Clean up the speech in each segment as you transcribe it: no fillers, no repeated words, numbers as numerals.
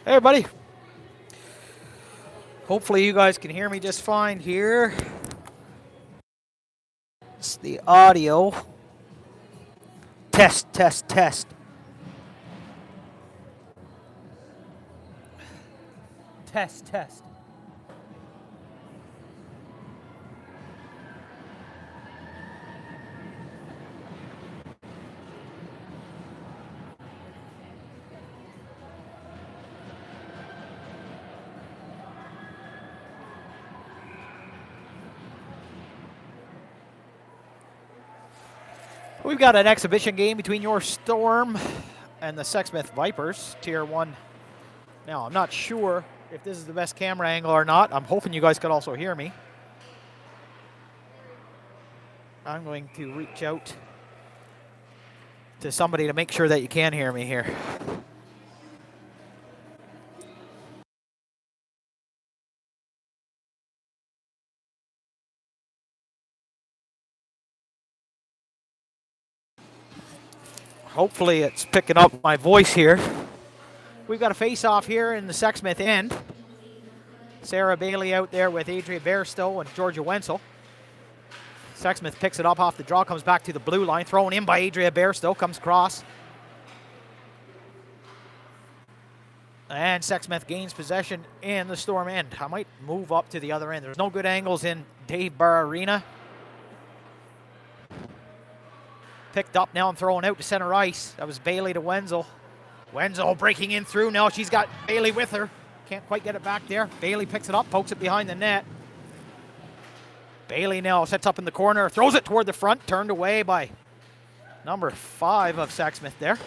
Hey everybody. Hopefully you guys can hear me just fine here. It's the audio. Test, test, test. Test, test. We've got an exhibition game between your Storm and the Sexsmith Vipers, Tier 1. Now, I'm not sure if this is the best camera angle or not. I'm hoping you guys could also hear me. I'm going to reach out to somebody to make sure that you can hear me here. Hopefully it's picking up my voice here. We've got a face-off here in the Sexsmith end. Sarah Bailey out there with Adria Bairstow and Georgia Wenzel. Sexsmith picks it up off the draw, comes back to the blue line, thrown in by Adria Bairstow, comes across. And Sexsmith gains possession in the Storm end. I might move up to the other end. There's no good angles in Dave Bar Arena. Picked up now and thrown out to center ice. That was Bailey to Wenzel. Wenzel breaking in through now. She's got Bailey with her. Can't quite get it back there. Bailey picks it up, pokes it behind the net. Bailey now sets up in the corner, throws it toward the front, turned away by number 5 of Sexsmith there.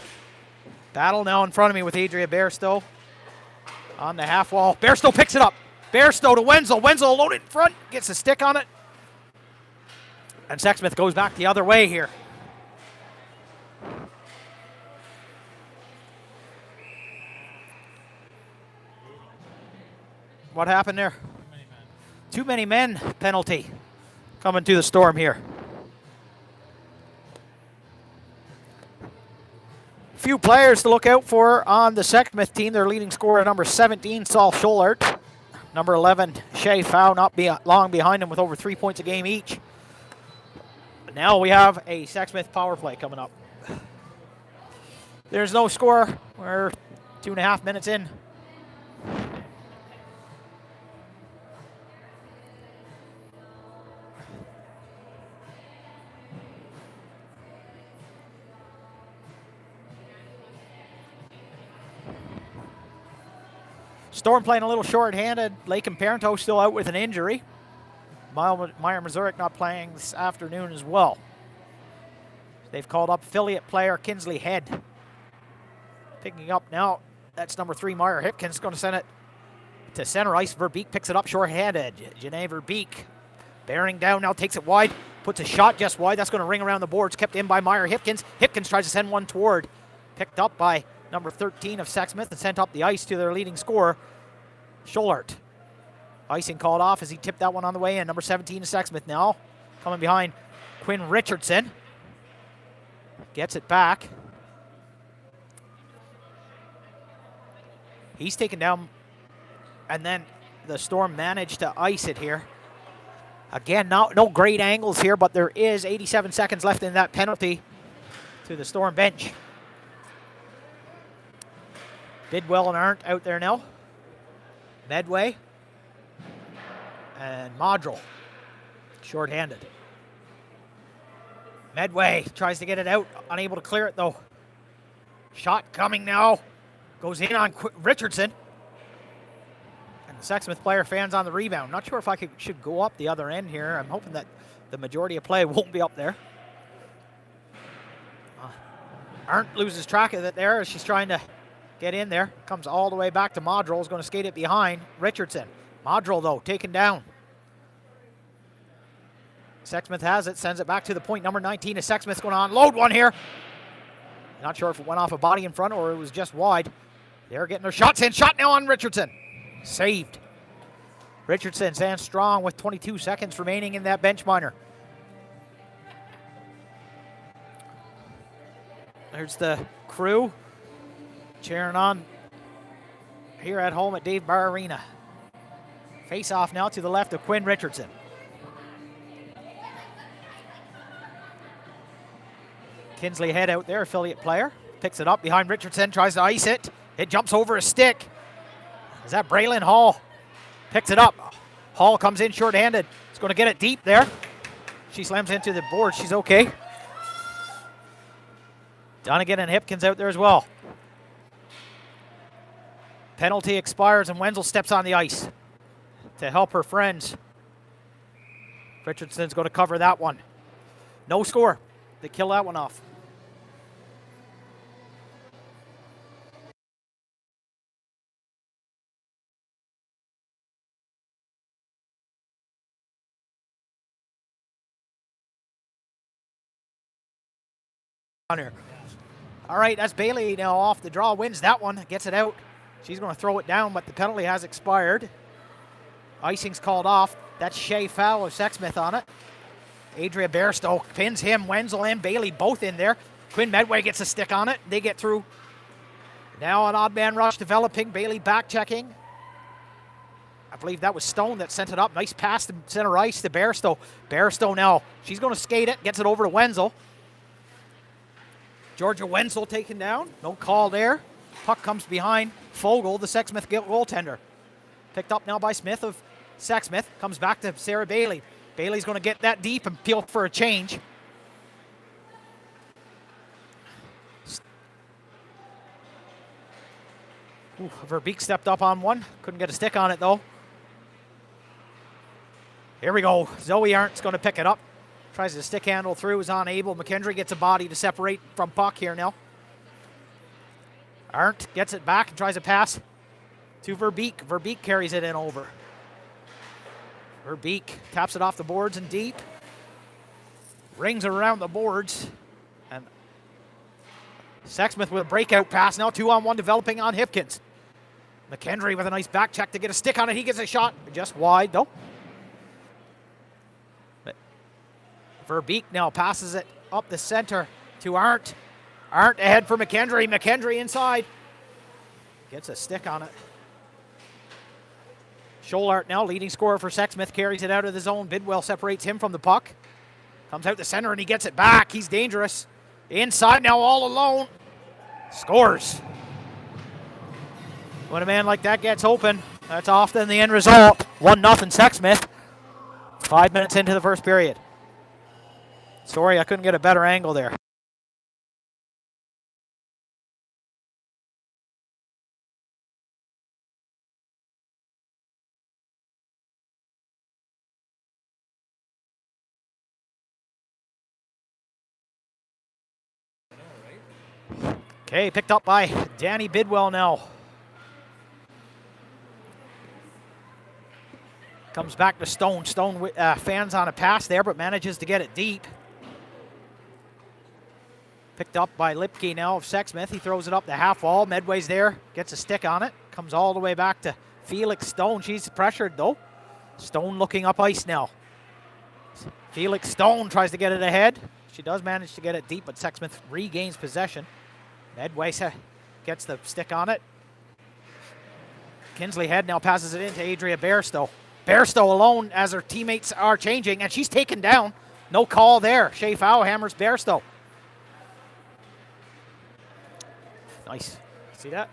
Battle now in front of me with Adria Bairstow on the half wall. Bairstow picks it up. Bairstow to Wenzel. Wenzel alone in front, gets a stick on it. And Sexsmith goes back the other way here. What happened there? Too many men penalty coming to the Storm here. Few players to look out for on the Sexsmith team. Their leading scorer, number 17, Saul Scholart. Number 11, Shay Fow, not long behind him with over 3 points a game each. But now we have a Sexsmith power play coming up. There's no score. We're 2.5 minutes in. Storm playing a little short-handed. Lake and Parento still out with an injury. Meyer Missouri not playing this afternoon as well. They've called up affiliate player Kinsley Head. Picking up now, that's number 3, Meyer Hipkins, going to send it to center ice. Verbeek picks it up short-handed. Janae Verbeek bearing down now, takes it wide, puts a shot just wide. That's going to ring around the boards, kept in by Meyer Hipkins. Hipkins tries to send one toward. Picked up by number 13 of Sexsmith and sent up the ice to their leading scorer, Scholart. Icing called off as he tipped that one on the way in. Number 17 of Sexsmith now. Coming behind Quinn Richardson. Gets it back. He's taken down, and then the Storm managed to ice it here. Again, no great angles here, but there is 87 seconds left in that penalty to the Storm bench. Bidwell and Arndt out there now. Medway and Modrell, short-handed. Medway tries to get it out, unable to clear it though. Shot coming now, goes in on Richardson. And the Sexsmith player fans on the rebound. Not sure if I should go up the other end here. I'm hoping that the majority of play won't be up there. Arndt loses track of it there as she's trying to get in there. Comes all the way back to Modrell. Is going to skate it behind Richardson. Modrell, though, taken down. Sexsmith has it. Sends it back to the point. Number 19 is Sexsmith going to unload one here. Not sure if it went off a body in front or it was just wide. They're getting their shots in. Shot now on Richardson. Saved. Richardson stands strong with 22 seconds remaining in that bench minor. There's the crew cheering on here at home at Dave Barr Arena. Face off now to the left of Quinn Richardson. Kinsley Head out there, affiliate player. Picks it up behind Richardson, tries to ice it. It jumps over a stick. Is that Braylon Hall? Picks it up. Hall comes in short-handed. He's going to get it deep there. She slams into the board. She's okay. Donegan and Hipkins out there as well. Penalty expires and Wenzel steps on the ice to help her friends. Richardson's going to cover that one. No score. They kill that one off. Here. All right, that's Bailey now off the draw, wins that one, gets it out. She's going to throw it down, but the penalty has expired. Icing's called off. That's Shea Fowl of Sexsmith on it. Adria Bairstow pins him. Wenzel and Bailey both in there. Quinn Medway gets a stick on it. They get through. Now an odd man rush developing. Bailey back checking. I believe that was Stone that sent it up. Nice pass to center ice to Bairstow. Bairstow now, she's going to skate it, gets it over to Wenzel. Georgia Wenzel taken down. No call there. Puck comes behind Fogel, the Sexsmith goaltender. Picked up now by Smith of Sexsmith. Comes back to Sarah Bailey. Bailey's going to get that deep and peel for a change. Verbeek stepped up on one. Couldn't get a stick on it, though. Here we go. Zoe Arndt's going to pick it up. Tries to stick handle through, is unable. McKendry gets a body to separate from puck here now. Arndt gets it back and tries a pass to Verbeek. Verbeek carries it in over. Verbeek taps it off the boards and deep. Rings it around the boards. And Sexsmith with a breakout pass now. 2-on-1 developing on Hipkins. McKendry with a nice back check to get a stick on it. He gets a shot. Just wide though. Verbeek now passes it up the center to Arndt. Arndt ahead for McKendry. McKendry inside. Gets a stick on it. Scholart now, leading scorer for Sexsmith, carries it out of the zone. Bidwell separates him from the puck. Comes out the center and he gets it back. He's dangerous. Inside now, all alone. Scores. When a man like that gets open, that's often the end result. 1-0 Sexsmith. 5 minutes into the first period. Sorry, I couldn't get a better angle there. Okay, picked up by Danny Bidwell now. Comes back to Stone. Stone fans on a pass there, but manages to get it deep. Picked up by Lipke now of Sexsmith. He throws it up the half wall. Medway's there, gets a stick on it. Comes all the way back to Felix Stone. She's pressured though. Stone looking up ice now. Felix Stone tries to get it ahead. She does manage to get it deep, but Sexsmith regains possession. Medway gets the stick on it. Kinsley Head now passes it into Adria Bairstow. Bairstow alone as her teammates are changing, and she's taken down. No call there. Shea Fowl hammers Bairstow. Nice. See that?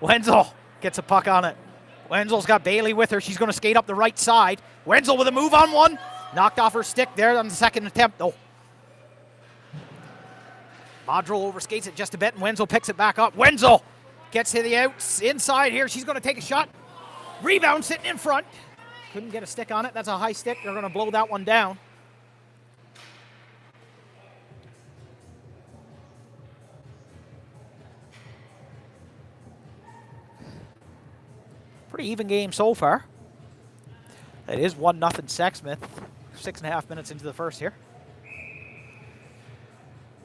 Wenzel gets a puck on it. Wenzel's got Bailey with her. She's going to skate up the right side. Wenzel with a move on one. Knocked off her stick there on the second attempt, though. Modrel overskates it just a bit, and Wenzel picks it back up. Wenzel gets to the outs inside here. She's going to take a shot. Rebound sitting in front. Couldn't get a stick on it. That's a high stick. They're going to blow that one down. Pretty even game so far. It is 1-0 Sexsmith. 6.5 minutes into the first here.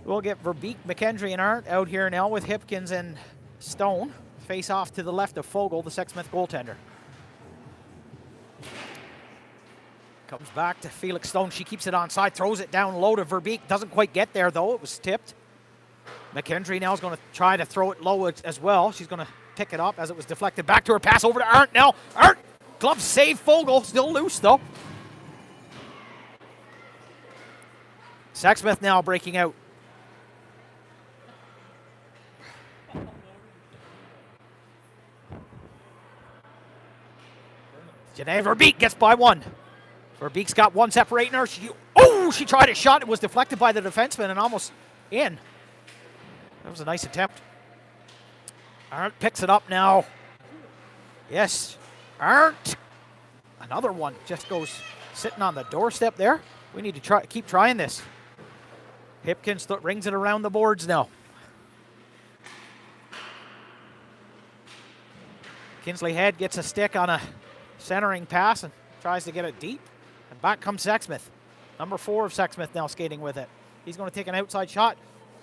We'll get Verbeek, McKendry, and Arndt out here now with Hipkins and Stone. Face off to the left of Fogel, the Sexsmith goaltender. Comes back to Felix Stone. She keeps it onside, throws it down low to Verbeek. Doesn't quite get there, though. It was tipped. McKendry now is going to try to throw it low as well. She's going to pick it up as it was deflected back to her. Pass over to Arndt now. Arndt, glove save. Fogel still loose though. Sexsmith now breaking out. Janae Verbeek gets by one. Verbeek's got one separating her. She tried a shot. It was deflected by the defenseman and almost in. That was a nice attempt. Arndt picks it up now. Yes. Arndt. Another one just goes sitting on the doorstep there. We need to keep trying this. Hipkins rings it around the boards now. Kinsley Head gets a stick on a centering pass and tries to get it deep. And back comes Sexsmith. Number 4 of Sexsmith now skating with it. He's going to take an outside shot.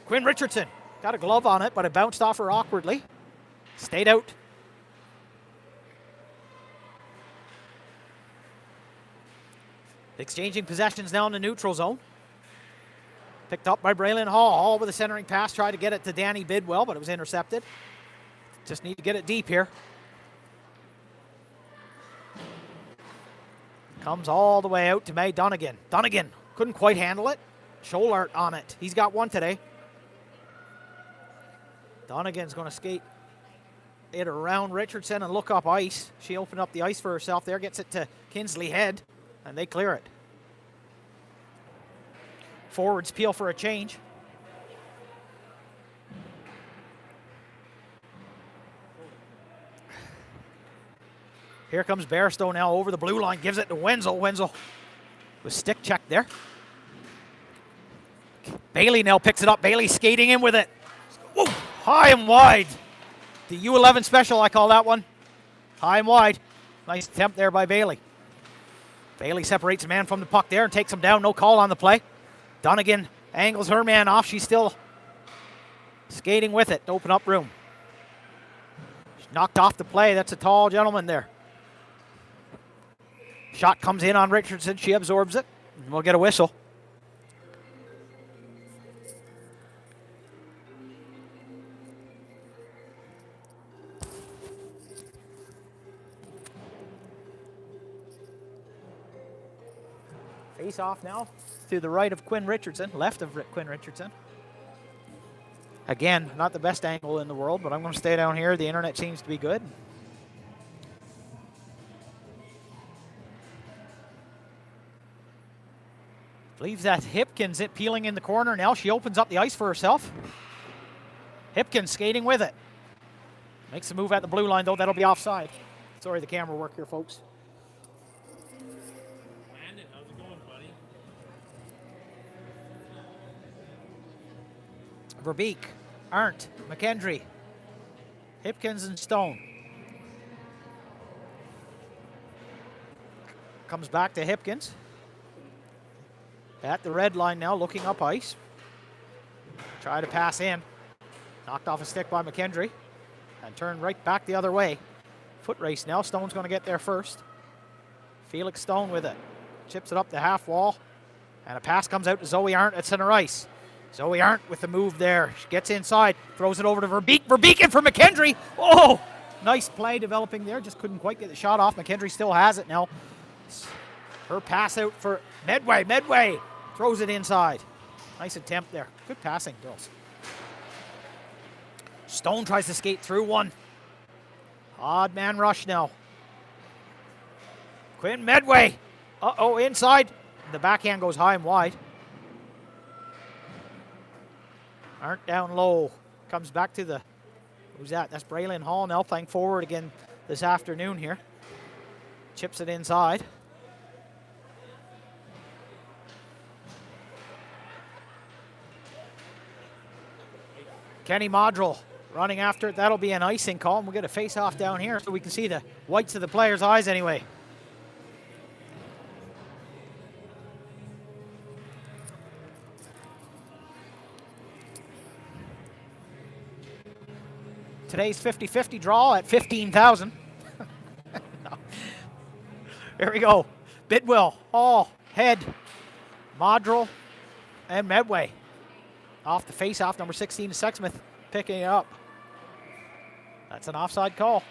Quinn Richardson got a glove on it, but it bounced off her awkwardly. Stayed out. Exchanging possessions now in the neutral zone. Picked up by Braylon Hall. Hall with a centering pass. Tried to get it to Danny Bidwell, but it was intercepted. Just need to get it deep here. Comes all the way out to May Dunnigan. Dunnigan couldn't quite handle it. Scholart on it. He's got one today. Dunnigan's going to skate it around Richardson and look up ice. She opened up the ice for herself there. Gets it to Kinsley Head, and they clear it. Forwards peel for a change. Here comes Bairstow now over the blue line. Gives it to Wenzel. Wenzel with stick check there. Bailey now picks it up. Bailey skating in with it. Whoa, high and wide. The U11 special, I call that one. High and wide. Nice attempt there by Bailey. Bailey separates a man from the puck there and takes him down. No call on the play. Dunnigan angles her man off. She's still skating with it to open up room. She's knocked off the play. That's a tall gentleman there. Shot comes in on Richardson. She absorbs it. And we'll get a whistle. Face off now to the right of Quinn Richardson, left of Quinn Richardson. Again, not the best angle in the world, but I'm going to stay down here. The internet seems to be good. Leaves that Hipkins peeling in the corner now. She opens up the ice for herself. Hipkins skating with it. Makes a move at the blue line, though. That'll be offside. Sorry, the camera work here, folks. Landon, how's it going, buddy? Verbeek, Arndt, McKendry, Hipkins, and Stone. Comes back to Hipkins. At the red line now, looking up ice. Try to pass in. Knocked off a stick by McKendry. And turned right back the other way. Foot race now. Stone's going to get there first. Felix Stone with it. Chips it up the half wall. And a pass comes out to Zoe Arndt at center ice. Zoe Arndt with the move there. She gets inside. Throws it over to Verbeek. Verbeek in for McKendry. Oh! Nice play developing there. Just couldn't quite get the shot off. McKendry still has it now. Her pass out for Medway. Medway throws it inside. Nice attempt there. Good passing, girls. Stone tries to skate through one. Odd man rush now. Quinn Medway. Uh-oh, inside. The backhand goes high and wide. Arndt down low. Comes back to the... Who's that? That's Braylon Hall now playing forward again this afternoon here. Chips it inside. Kenny Modrell running after it. That'll be an icing call, and we'll get a face-off down here so we can see the whites of the players' eyes anyway. Today's 50-50 draw at 15,000. No. Here we go. Bidwell, Hall, Head, Modrell, and Medway. off the face-off. Number 16 is Sexsmith picking it up. That's an offside call.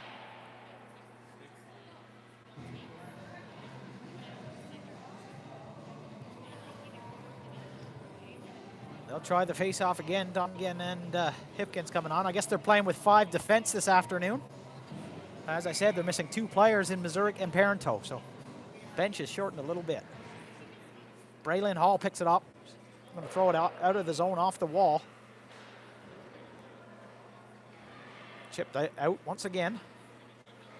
They'll try the face-off again. Dungan and Hipkins coming on. I guess they're playing with 5 defense this afternoon. As I said, they're missing 2 players in Missouri and Parenteau, so bench is shortened a little bit. Braylon Hall picks it up. Going to throw it out of the zone off the wall. Chipped out once again.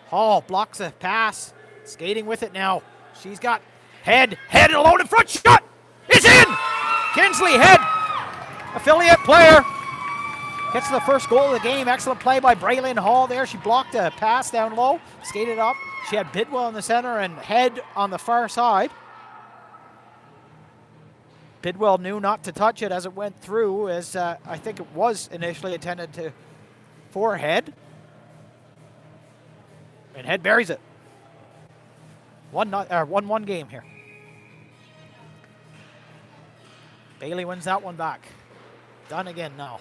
Hall blocks a pass. Skating with it now. She's got Head alone in front. Shot is in! Kinsley Head, affiliate player, gets the first goal of the game. Excellent play by Braylon Hall there. She blocked a pass down low, skated up. She had Bidwell in the center and Head on the far side. Bidwell knew not to touch it as it went through, as I think it was initially intended for Head. And Head buries it. 1-1 game here. Bailey wins that one back. Done again now.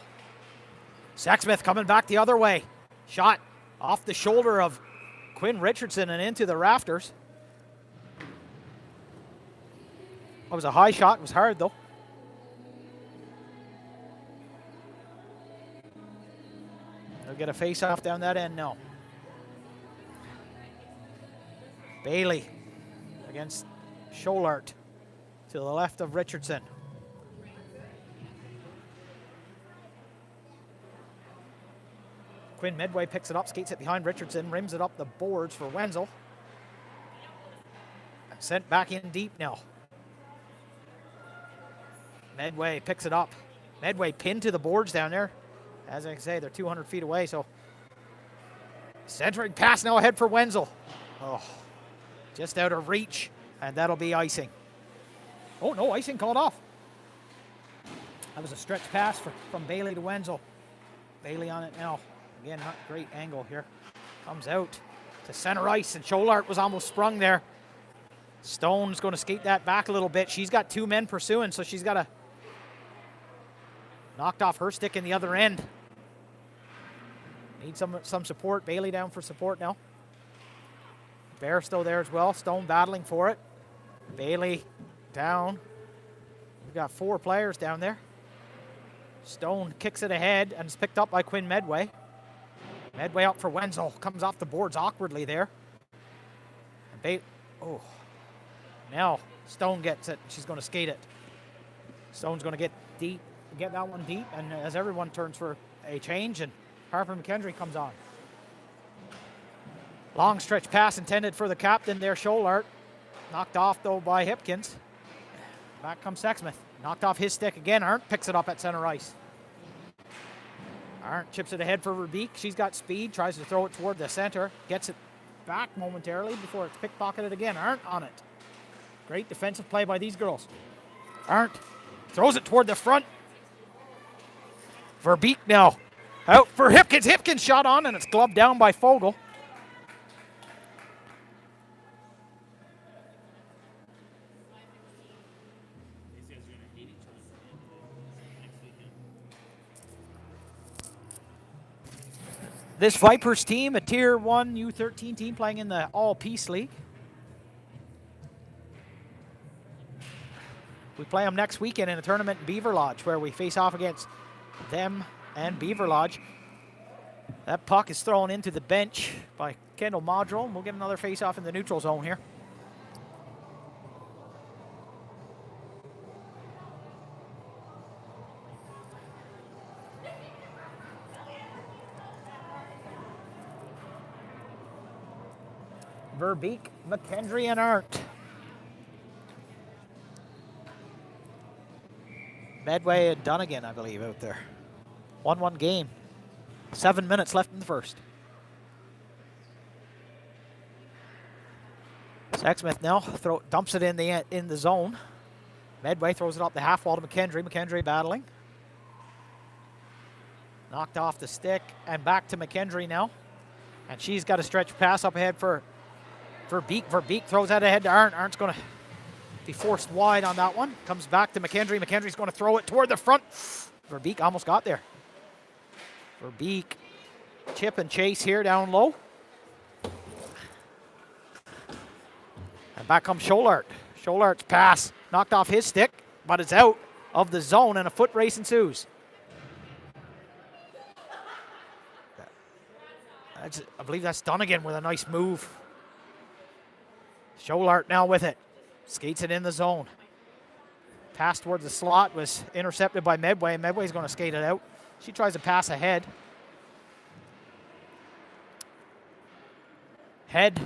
Sexsmith coming back the other way. Shot off the shoulder of Quinn Richardson and into the rafters. It was a high shot. It was hard, though. They'll get a face-off down that end now. Bailey against Scholart to the left of Richardson. Quinn Medway picks it up, skates it behind Richardson, rims it up the boards for Wenzel. And sent back in deep now. Medway picks it up. Medway pinned to the boards down there. As I say, they're 200 feet away, so centering pass now ahead for Wenzel. Oh, just out of reach, and that'll be icing. Oh, no, icing called off. That was a stretch pass from Bailey to Wenzel. Bailey on it now. Again, not great angle here. Comes out to center ice, and Scholart was almost sprung there. Stone's going to skate that back a little bit. She's got 2 men pursuing, so she's got to knocked off her stick in the other end. Need some support. Bailey down for support now. Bear still there as well. Stone battling for it. Bailey down. We've got 4 players down there. Stone kicks it ahead and is picked up by Quinn Medway. Medway up for Wenzel. Comes off the boards awkwardly there. And now Stone gets it. She's going to skate it. Stone's going to get deep. Get that one deep, and as everyone turns for a change, and Harper McKendry comes on. Long stretch pass intended for the captain there, Scholart. Knocked off, though, by Hipkins. Back comes Sexsmith. Knocked off his stick again. Arndt picks it up at center ice. Arndt chips it ahead for Verbeek. She's got speed, tries to throw it toward the center. Gets it back momentarily before it's pickpocketed again. Arndt on it. Great defensive play by these girls. Arndt throws it toward the front. Verbeek now. Out for Hipkins. Hipkins shot on, and it's gloved down by Fogel. This Vipers team, a Tier 1 U13 team playing in the All-Peace League. We play them next weekend in a tournament in Beaver Lodge where we face off against them and Beaver Lodge. That puck is thrown into the bench by Kendall Modrell. We'll get another face-off in the neutral zone here. Verbeek, McKendry, and Arndt. Medway and Dunnigan, I believe, out there. 1-1 game. 7 minutes left in the first. Sexsmith now dumps it in the zone. Medway throws it up the half wall to McKendry. McKendry battling. Knocked off the stick and back to McKendry now. And she's got a stretch pass up ahead for Verbeek. Verbeek throws that ahead to Arndt. Arndt's going to be forced wide on that one. Comes back to McKendry. McKendry's going to throw it toward the front. Verbeek almost got there. Verbeek, chip and chase here down low. And back comes Scholart. Scholart's pass knocked off his stick, but it's out of the zone, and a foot race ensues. I believe that's Dunnigan with a nice move. Scholart now with it. Skates it in the zone. Pass towards the slot was intercepted by Medway, and Medway's going to skate it out. She tries to pass ahead. Head,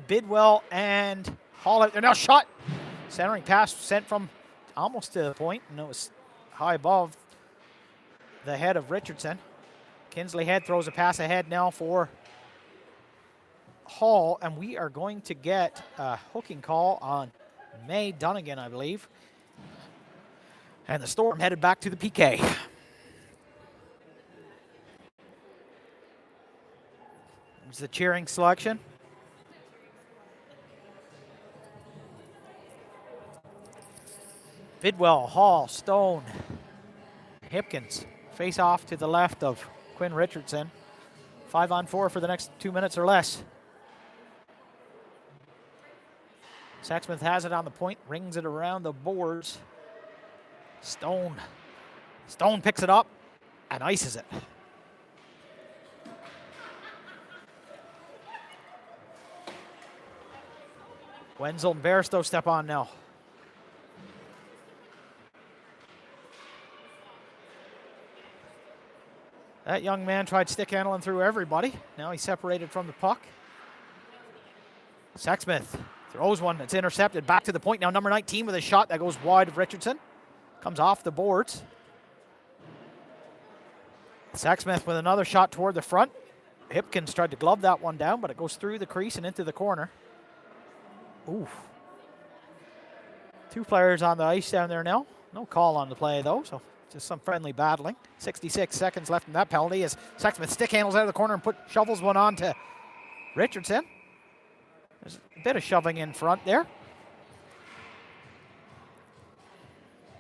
Bidwell, and Hall out there. Now shot. Centering pass sent from almost to the point, and it was high above the head of Richardson. Kinsley Head throws a pass ahead now for Hall, and we are going to get a hooking call on May Dunnigan, I believe. And the Storm headed back to the PK. There's the cheering selection. Bidwell, Hall, Stone, Hipkins face off to the left of Quinn Richardson. 5-on-4 for the next 2 minutes or less. Sexsmith has it on the point, rings it around the boards. Stone picks it up and ices it. Wenzel and Bairstow step on now. That young man tried stick handling through everybody. Now he's separated from the puck. Sexsmith throws one that's intercepted. Back to the point now. Number 19 with a shot that goes wide of Richardson. Comes off the boards. Sexsmith with another shot toward the front. Hipkins tried to glove that one down, but it goes through the crease and into the corner. Oof. 2 players on the ice down there now. No call on the play, though, so just some friendly battling. 66 seconds left in that penalty as Sexsmith stick handles out of the corner and shovels one on to Richardson. There's a bit of shoving in front there.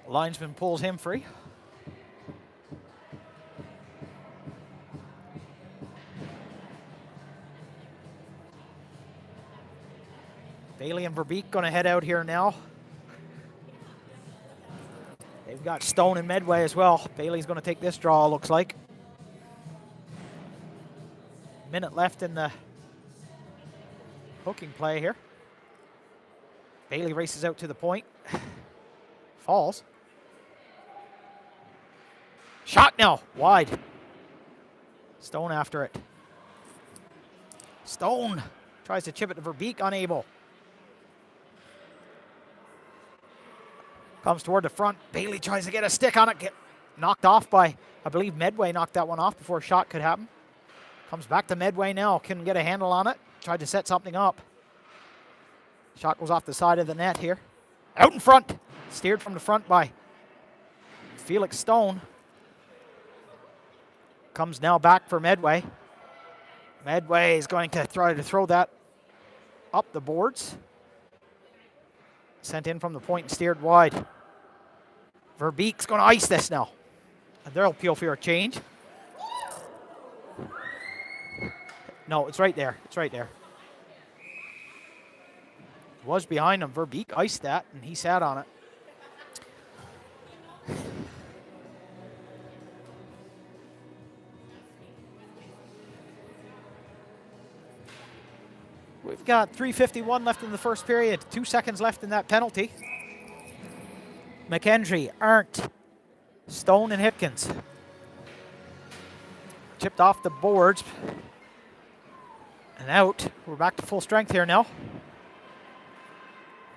Linesman pulls him free. Bailey and Verbeek going to head out here now. They've got Stone and Medway as well. Bailey's going to take this draw, looks like. Minute left in the hooking play here. Bailey races out to the point. Falls. Shot now, wide. Stone after it. Stone tries to chip it to Verbeek, unable. Comes toward the front. Bailey tries to get a stick on it. Get knocked off by, I believe Medway knocked that one off before a shot could happen. Comes back to Medway now. Couldn't get a handle on it. Tried to set something up. Shot goes off the side of the net here. Out in front. Steered from the front by Felix Stone. Comes now back for Medway. Medway is going to try to throw that up the boards. Sent in from the point and steered wide. Verbeek's going to ice this now. And they'll appeal for a change. No, it's right there. It's right there. It was behind him. Verbeek iced that, and he sat on it. We've got 3:51 left in the first period. 2 seconds left in that penalty. McKendry, Arndt, Stone, and Hipkins. Chipped off the boards. And out. We're back to full strength here now.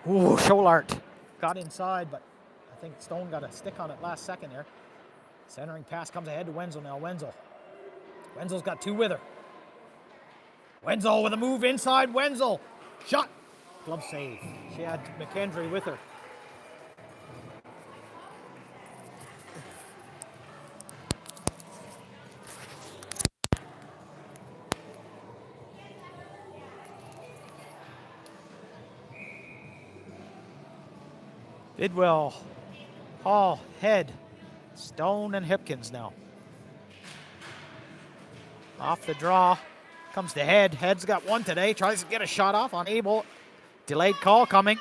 Ooh, Scholart got inside, but I think Stone got a stick on it last second there. Centering pass comes ahead to Wenzel now. Wenzel's got 2 with her. Wenzel with a move inside. Wenzel. Shot. Glove save. She had McKendry with her. Bidwell, Hall, Head, Stone and Hipkins now. Off the draw. Comes to Head. Head's got one today. Tries to get a shot off. Unable. Delayed call coming.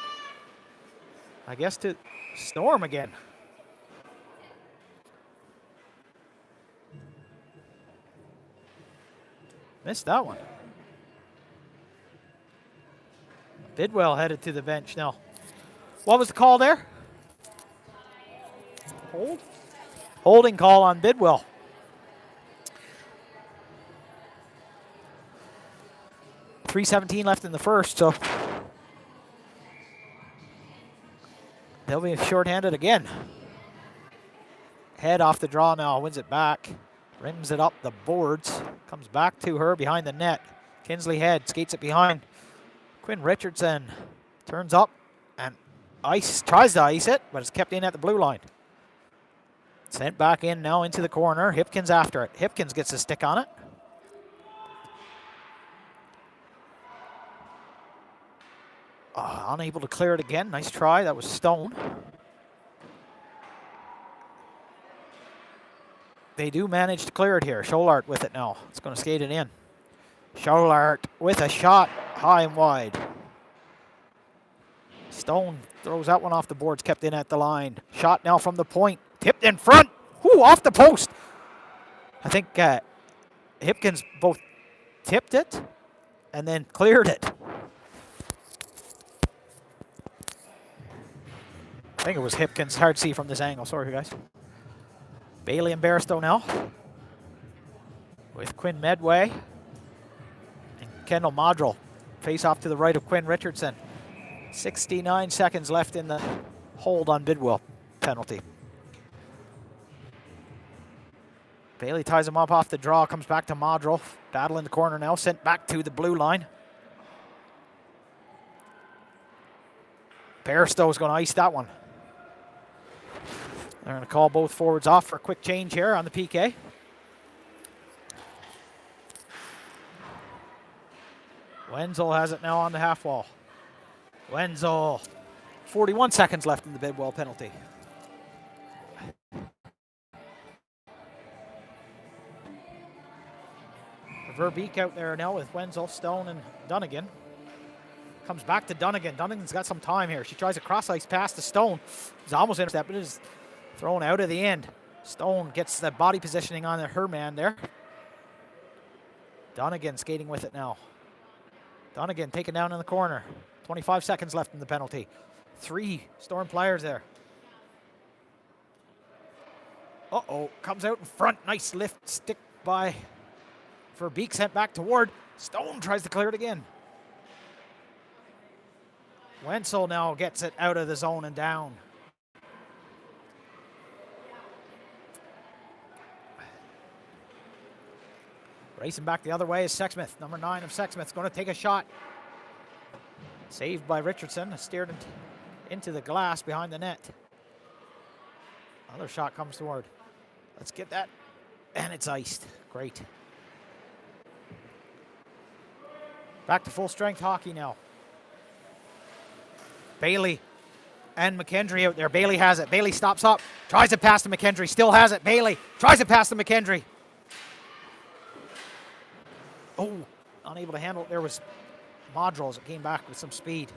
I guess to Storm again. Missed that one. Bidwell headed to the bench now. What was the call there? Hold? Holding call on Bidwell. .317 left in the first, so they'll be shorthanded again. Head off the draw now, wins it back. Rims it up the boards. Comes back to her behind the net. Kinsley Head skates it behind. Quinn Richardson turns up and tries to ice it, but it's kept in at the blue line. Sent back in now into the corner. Hipkins after it. Hipkins gets a stick on it. Unable to clear it again. Nice try. That was Stone. They do manage to clear it here. Scholart with it now. It's going to skate it in. Scholart with a shot high and wide. Stone throws that one off the boards, kept in at the line. Shot now from the point. Tipped in front. Ooh, off the post. I think Hipkins both tipped it and then cleared it. I think it was Hipkins. Hard to see from this angle. Sorry, guys. Bailey and Barstow now. With Quinn Medway. And Kendall Modrell. Face off to the right of Quinn Richardson. 69 seconds left in the hold on Bidwell. Penalty. Bailey ties him up off the draw. Comes back to Modrell. Battle in the corner now. Sent back to the blue line. Barstow's going to ice that one. They're going to call both forwards off for a quick change here on the PK. Wenzel has it now on the half wall. Wenzel. 41 seconds left in the Bidwell penalty. Verbeek out there now with Wenzel, Stone, and Dunnigan. Comes back to Dunnigan. Dunnigan's got some time here. She tries a cross-ice pass to Stone. It's almost intercepted. It is thrown out of the end. Stone gets the body positioning on her man there. Dunnigan skating with it now. Dunnigan taken down in the corner. 25 seconds left in the penalty. 3 Storm players there. Uh-oh, comes out in front. Nice lift stick by Verbeek, sent back toward. Stone tries to clear it again. Wenzel now gets it out of the zone and down. Racing back the other way is Sexsmith. Number 9 of Sexsmith's going to take a shot. Saved by Richardson. Steered into the glass behind the net. Another shot comes toward. Let's get that. And it's iced. Great. Back to full strength hockey now. Bailey and McKendry out there. Bailey has it. Bailey stops up. Tries it past to McKendry. Still has it. Bailey tries it past to McKendry. Oh, unable to handle it. There was Modrell as it came back with some speed.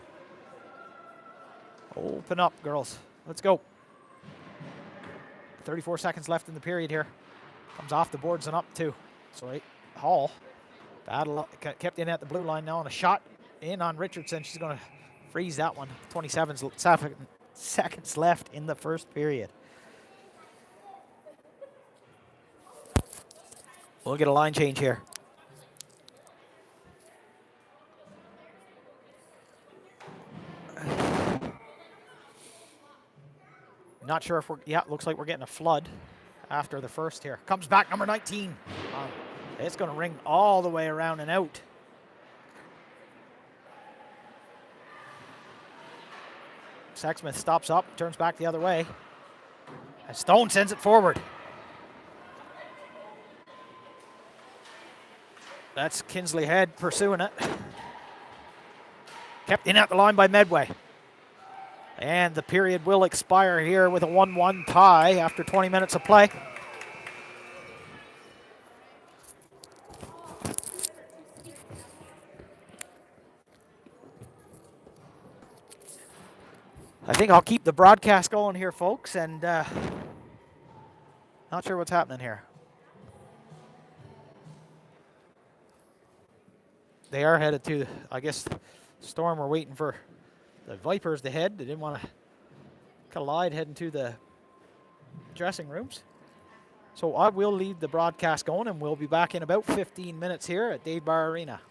Open up, girls. Let's go. 34 seconds left in the period here. Comes off the boards and up to Hall. Battle kept in at the blue line now, and a shot in on Richardson. She's going to freeze that one. 27 seconds left in the first period. We'll get a line change here. Not sure if it looks like we're getting a flood after the first here. Comes back number 19. It's going to ring all the way around and out. Sexsmith stops up, turns back the other way. And Stone sends it forward. That's Kinsley Head pursuing it. Kept in at the line by Medway. And the period will expire here with a 1-1 tie after 20 minutes of play. I think I'll keep the broadcast going here, folks, and not sure what's happening here. They are headed to, I guess, Storm are waiting for the Vipers to head. They didn't want to collide heading to the dressing rooms. So I will leave the broadcast going, and we'll be back in about 15 minutes here at Dave Bar Arena.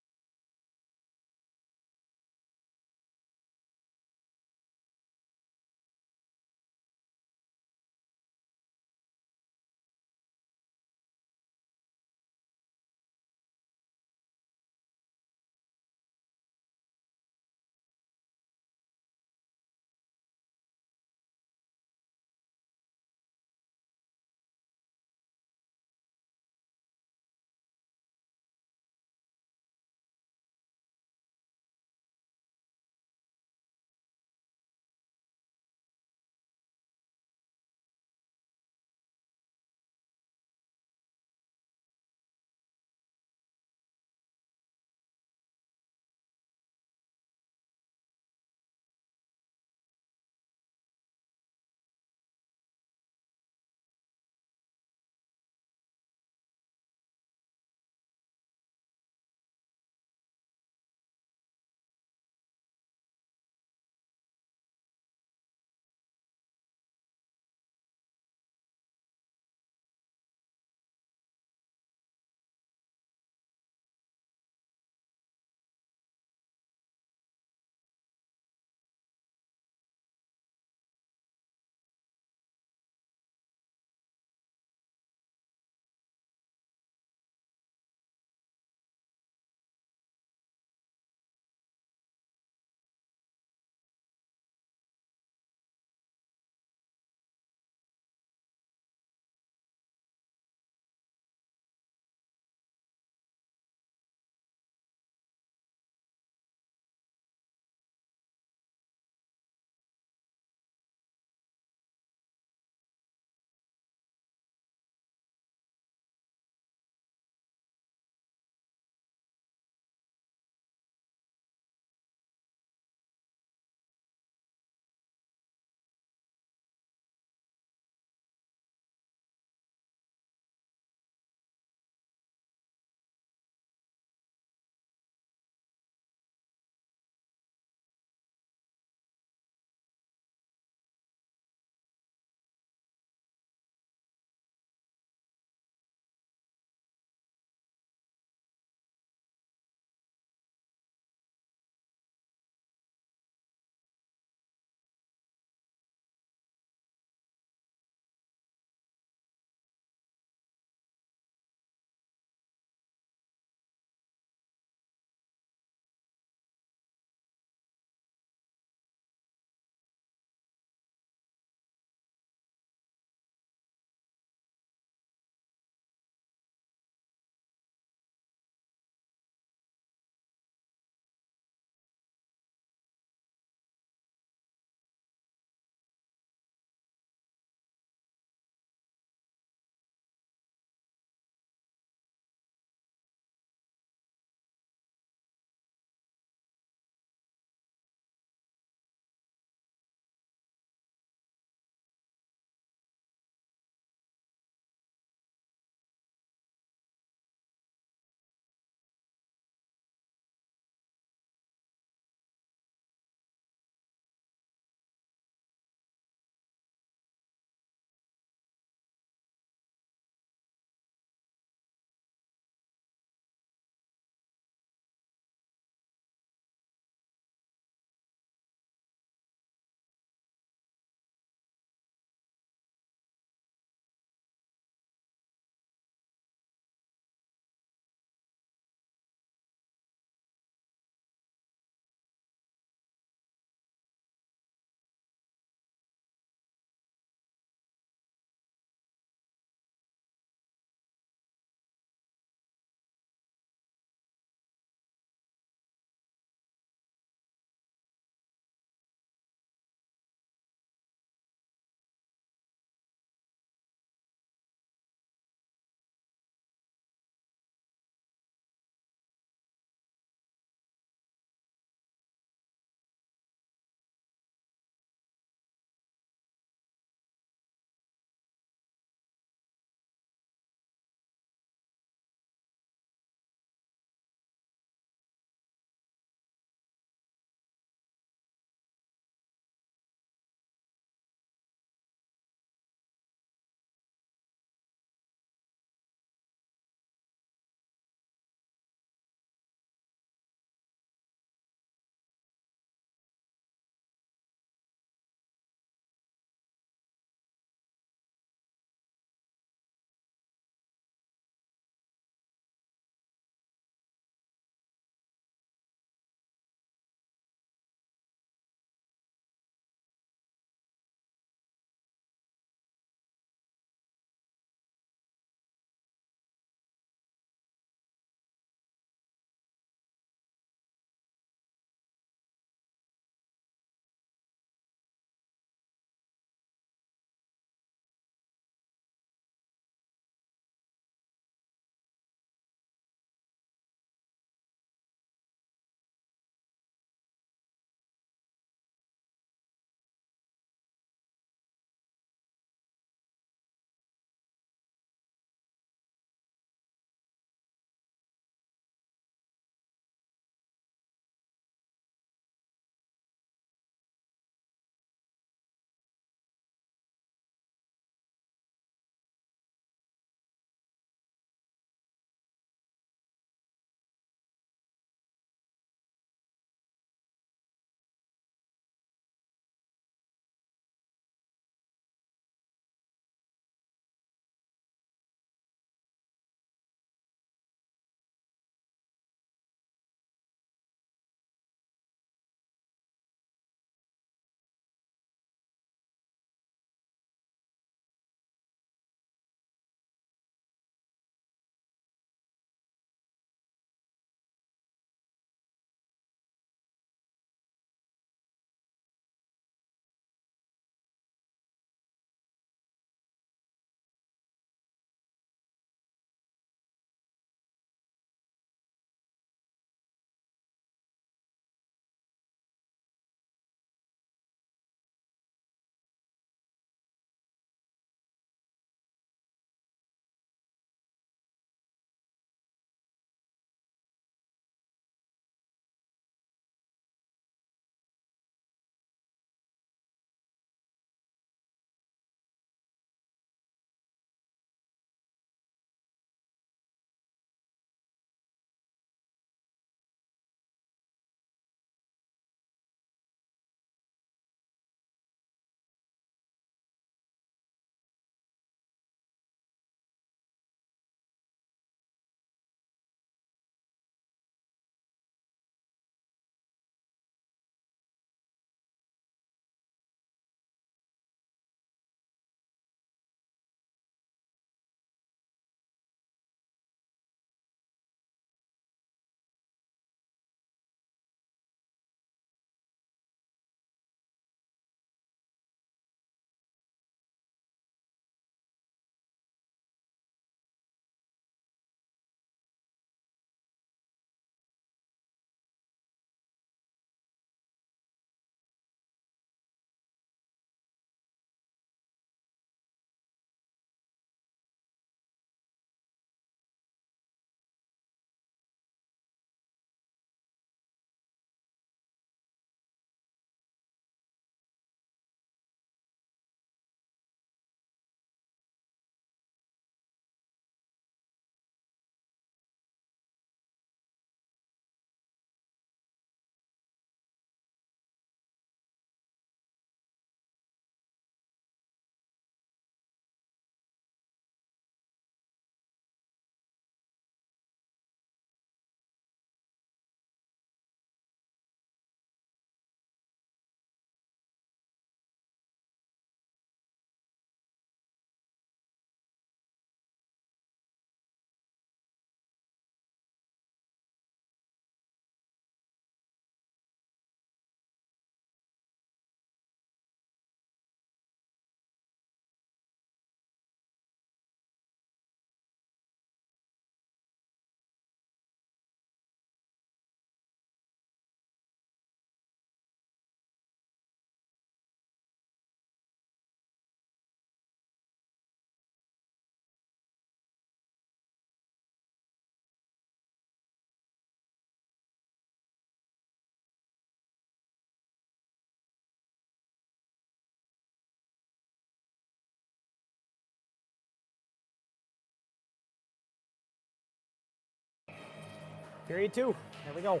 Period 2. There we go.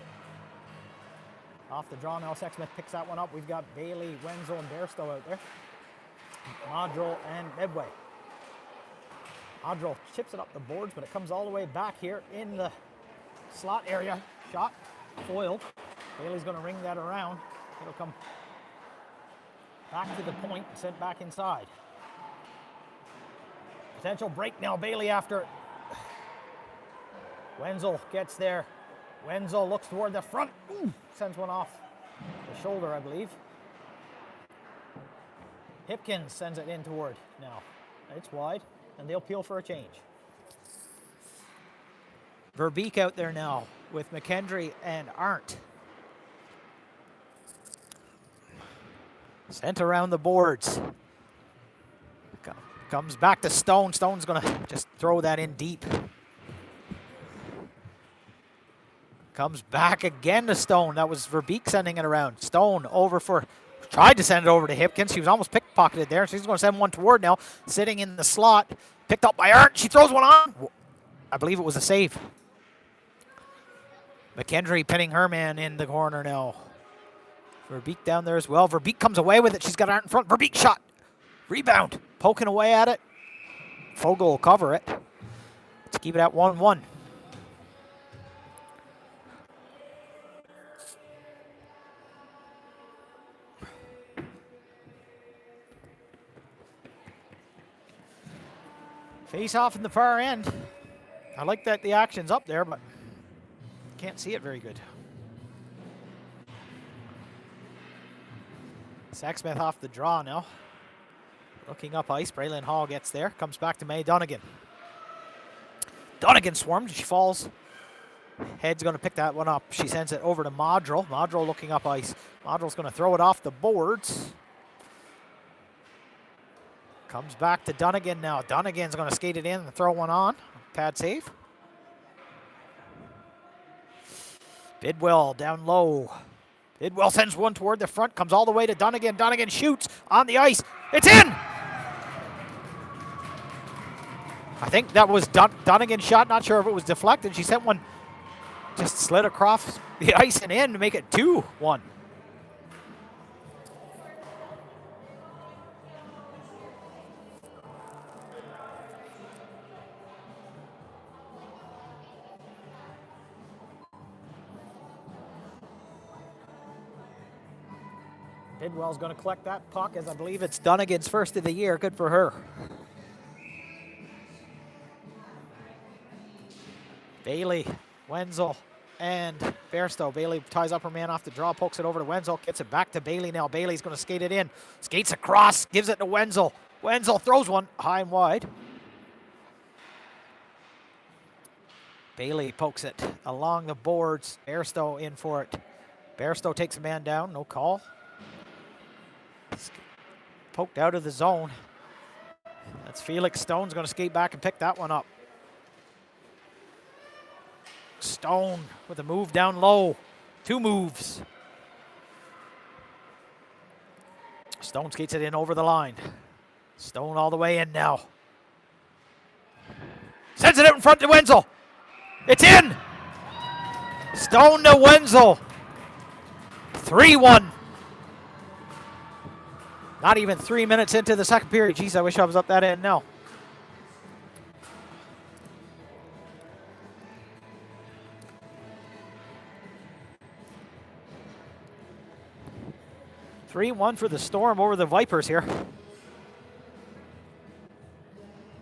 Off the draw now, Sexsmith picks that one up. We've got Bailey, Wenzel, and Bairstow out there. Modrel and Medway. Modrel chips it up the boards, but it comes all the way back here in the slot area. Shot, foiled. Bailey's going to ring that around. It'll come back to the point, sent back inside. Potential break now, Bailey after it. Wenzel gets there. Wenzel looks toward the front. Ooh, sends one off the shoulder, I believe. Hipkins sends it in toward now. It's wide, and they'll peel for a change. Verbeek out there now with McKendry and Arndt. Sent around the boards. Comes back to Stone. Stone's going to just throw that in deep. Comes back again to Stone. That was Verbeek sending it around. Stone over for, tried to send it over to Hipkins. She was almost pickpocketed there. She's going to send one toward now. Sitting in the slot. Picked up by Arndt. She throws one on. I believe it was a save. McKendry pinning her man in the corner now. Verbeek down there as well. Verbeek comes away with it. She's got Arndt in front. Verbeek shot. Rebound. Poking away at it. Fogel will cover it. Let's keep it at 1-1. Face off in the far end. I like that the action's up there, but can't see it very good. Sexsmith off the draw now. Looking up ice. Braylon Hall gets there. Comes back to May Donegan. Donegan swarms. She falls. Head's going to pick that one up. She sends it over to Modrel. Modrel looking up ice. Modrel's going to throw it off the boards. Comes back to Donegan now. Donegan's going to skate it in and throw one on. Pad save. Bidwell down low. Bidwell sends one toward the front. Comes all the way to Donegan. Donegan shoots on the ice. It's in! I think that was Donegan's shot. Not sure if it was deflected. She sent one, just slid across the ice and in to make it 2-1. Bidwell's going to collect that puck, as I believe it's Donegan's first of the year. Good for her. Bailey, Wenzel, and Bairstow. Bailey ties up her man off the draw, pokes it over to Wenzel, gets it back to Bailey now. Bailey's going to skate it in. Skates across, gives it to Wenzel. Wenzel throws one high and wide. Bailey pokes it along the boards. Bairstow in for it. Bairstow takes a man down, no call. Poked out of the zone. That's Felix Stone's going to skate back and pick that one up. Stone with a move down low. 2 moves. Stone skates it in over the line. Stone all the way in now. Sends it out in front to Wenzel. It's in! Stone to Wenzel. 3-1. Not even 3 minutes into the second period. Geez, I wish I was up that end now. (3-1) for the Storm over the Vipers here.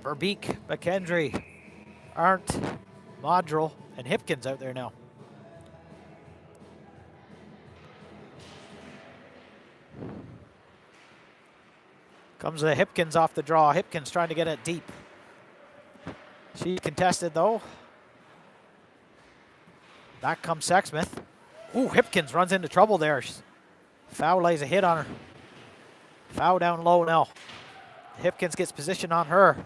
Verbeek, McKendry, Arndt, Modrel, and Hipkins out there now. Comes the Hipkins off the draw. Hipkins trying to get it deep. She contested though. Back comes Sexsmith. Ooh, Hipkins runs into trouble there. Foul lays a hit on her. Foul down low now. Hipkins gets position on her.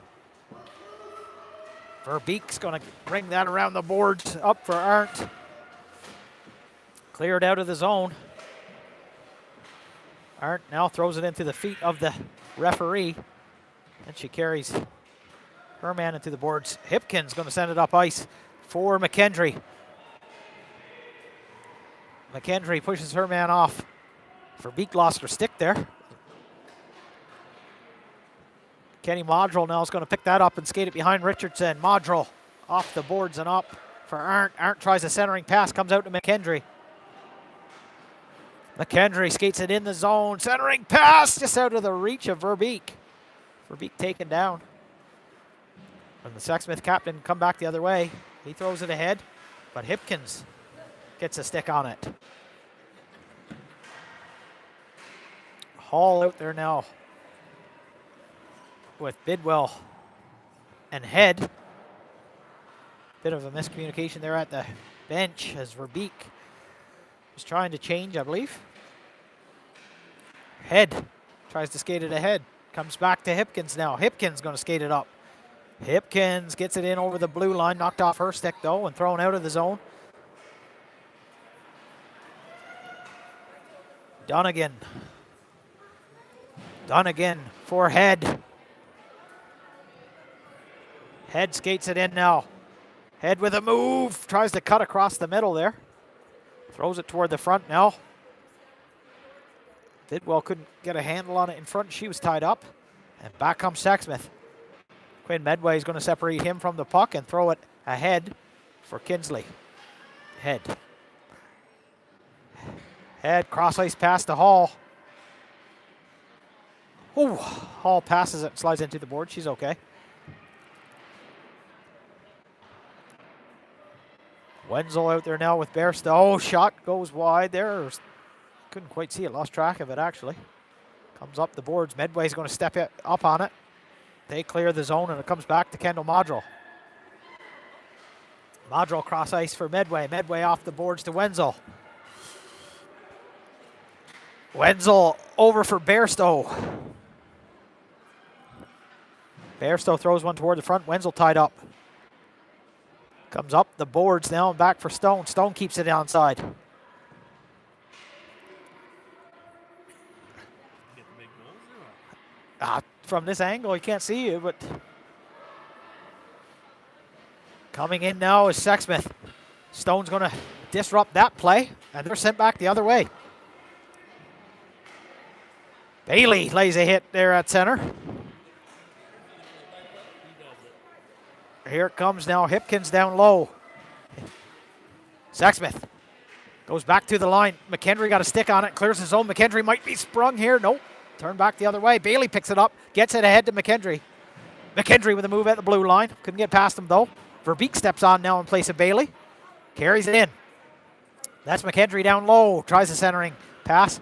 Verbeek's going to bring that around the boards. Up for Arndt. Cleared out of the zone. Arndt now throws it into the feet of the referee. And she carries her man into the boards. Hipkins going to send it up ice for McKendry. McKendry pushes her man off. Verbeek lost her stick there. Kenny Modrell now is going to pick that up and skate it behind Richardson. Modrell off the boards and up for Arndt. Arndt tries a centering pass, comes out to McKendry. McKendry skates it in the zone. Centering pass just out of the reach of Verbeek. Verbeek taken down. And the Sexsmith captain come back the other way. He throws it ahead, but Hipkins gets a stick on it. Hall out there now with Bidwell and Head. Bit of a miscommunication there at the bench as Verbeek is trying to change, I believe. Head tries to skate it ahead. Comes back to Hipkins now. Hipkins going to skate it up. Hipkins gets it in over the blue line. Knocked off her stick, though, and thrown out of the zone. Donegan. Donegan for Head. Head skates it in now. Head with a move. Tries to cut across the middle there. Throws it toward the front now. Bidwell couldn't get a handle on it in front. She was tied up. And back comes Sexsmith. Quinn Medway is going to separate him from the puck and throw it ahead for Kinsley. Head. Head, cross ice pass to Hall. Oh, Hall passes it, slides into the board. She's okay. Wenzel out there now with Bairstow. Oh, shot goes wide there. Couldn't quite see it, lost track of it actually. Comes up the boards. Medway's going to step up on it. They clear the zone and it comes back to Kendall Modrell. Modrell cross ice for Medway. Medway off the boards to Wenzel. Wenzel over for Bairstow. Bairstow throws one toward the front. Wenzel tied up. Comes up the boards now and back for Stone. Stone keeps it onside. From this angle, you can't see you, but coming in now is Sexsmith. Stone's going to disrupt that play, and they're sent back the other way. Bailey lays a hit there at center. Here it comes now. Hipkins down low. Sexsmith goes back to the line. McKendry got a stick on it, clears his zone. McKendry might be sprung here. Nope. Turn back the other way. Bailey picks it up, gets it ahead to McKendry. McKendry with a move at the blue line. Couldn't get past him, though. Verbeek steps on now in place of Bailey. Carries it in. That's McKendry down low. Tries a centering pass.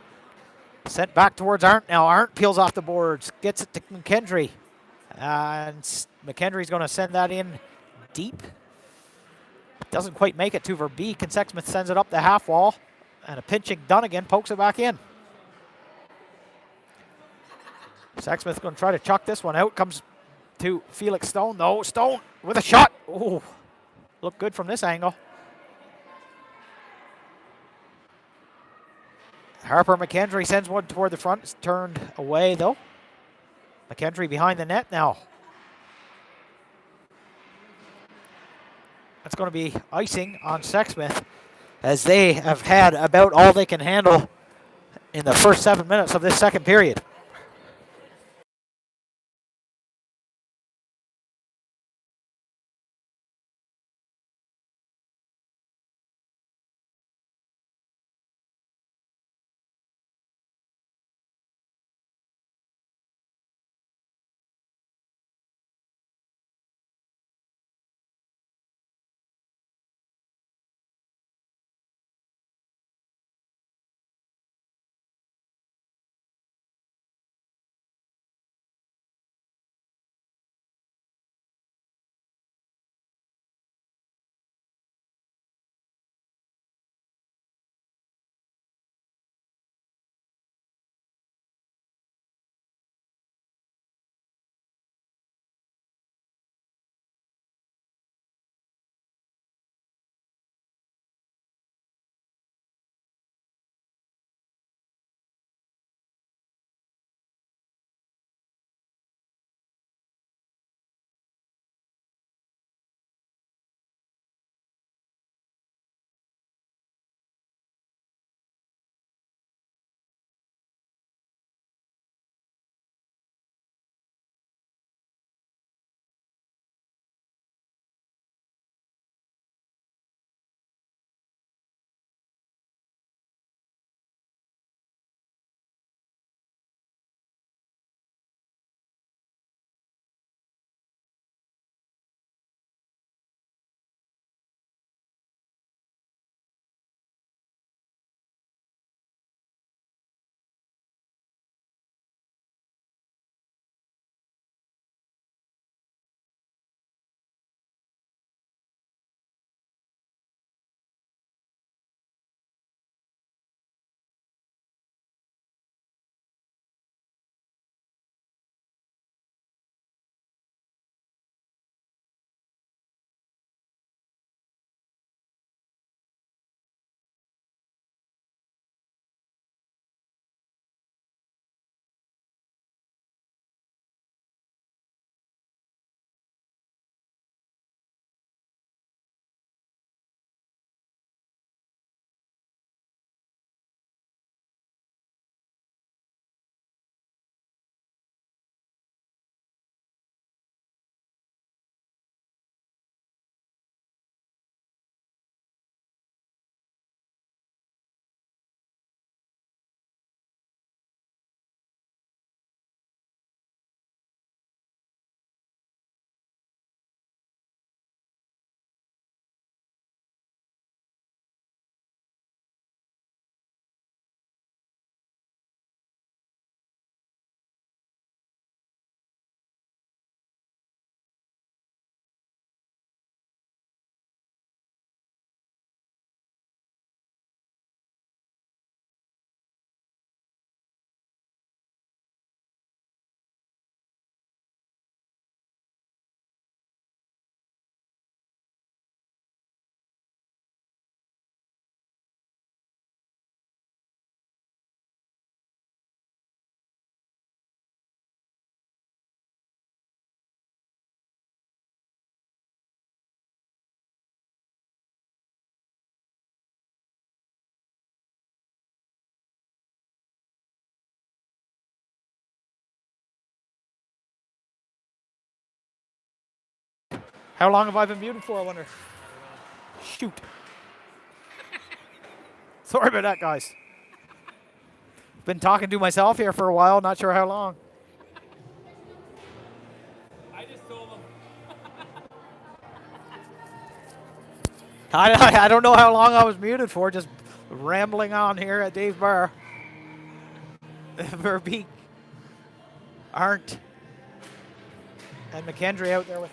Sent back towards Arndt now. Arndt peels off the boards. Gets it to McKendry. And McKendry's going to send that in deep. Doesn't quite make it to Verbeek, and Sexsmith sends it up the half wall. And a pinching Donegan pokes it back in. Sexsmith's going to try to chuck this one out. Comes to Felix Stone. No, Stone with a shot. Oh, looked good from this angle. Harper McKendry sends one toward the front. It's turned away, though. McKendry behind the net now. That's going to be icing on Sexsmith, as they have had about all they can handle in the first 7 minutes of this second period. How long have I been muted for, I wonder? Shoot. Sorry about that, guys. Been talking to myself here for a while, not sure how long. I just told him. I don't know how long I was muted for, just rambling on here at Dave Bar. Verbeek, Arndt, and McKendry out there with.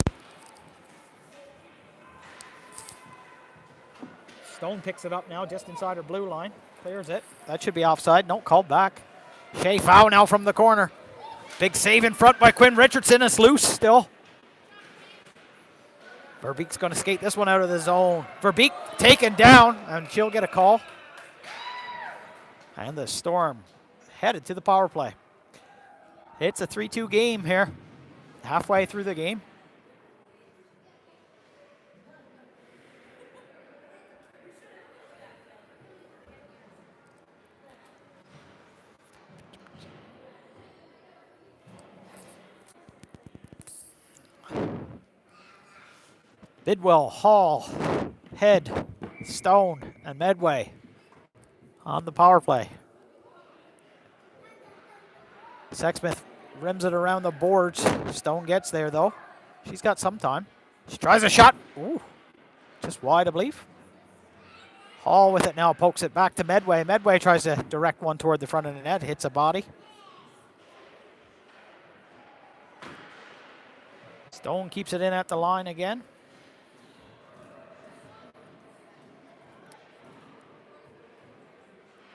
Stone picks it up now just inside her blue line. Clears it. That should be offside. No, called back. Shea foul now from the corner. Big save in front by Quinn Richardson. It's loose still. Verbeek's going to skate this one out of the zone. Verbeek taken down, and she'll get a call. And the Storm headed to the power play. It's a 3-2 game here. Halfway through the game. Bidwell, Hall, Head, Stone, and Medway on the power play. Sexsmith rims it around the boards. Stone gets there, though. She's got some time. She tries a shot. Ooh, just wide, I believe. Hall with it now, pokes it back to Medway. Medway tries to direct one toward the front of the net, hits a body. Stone keeps it in at the line again.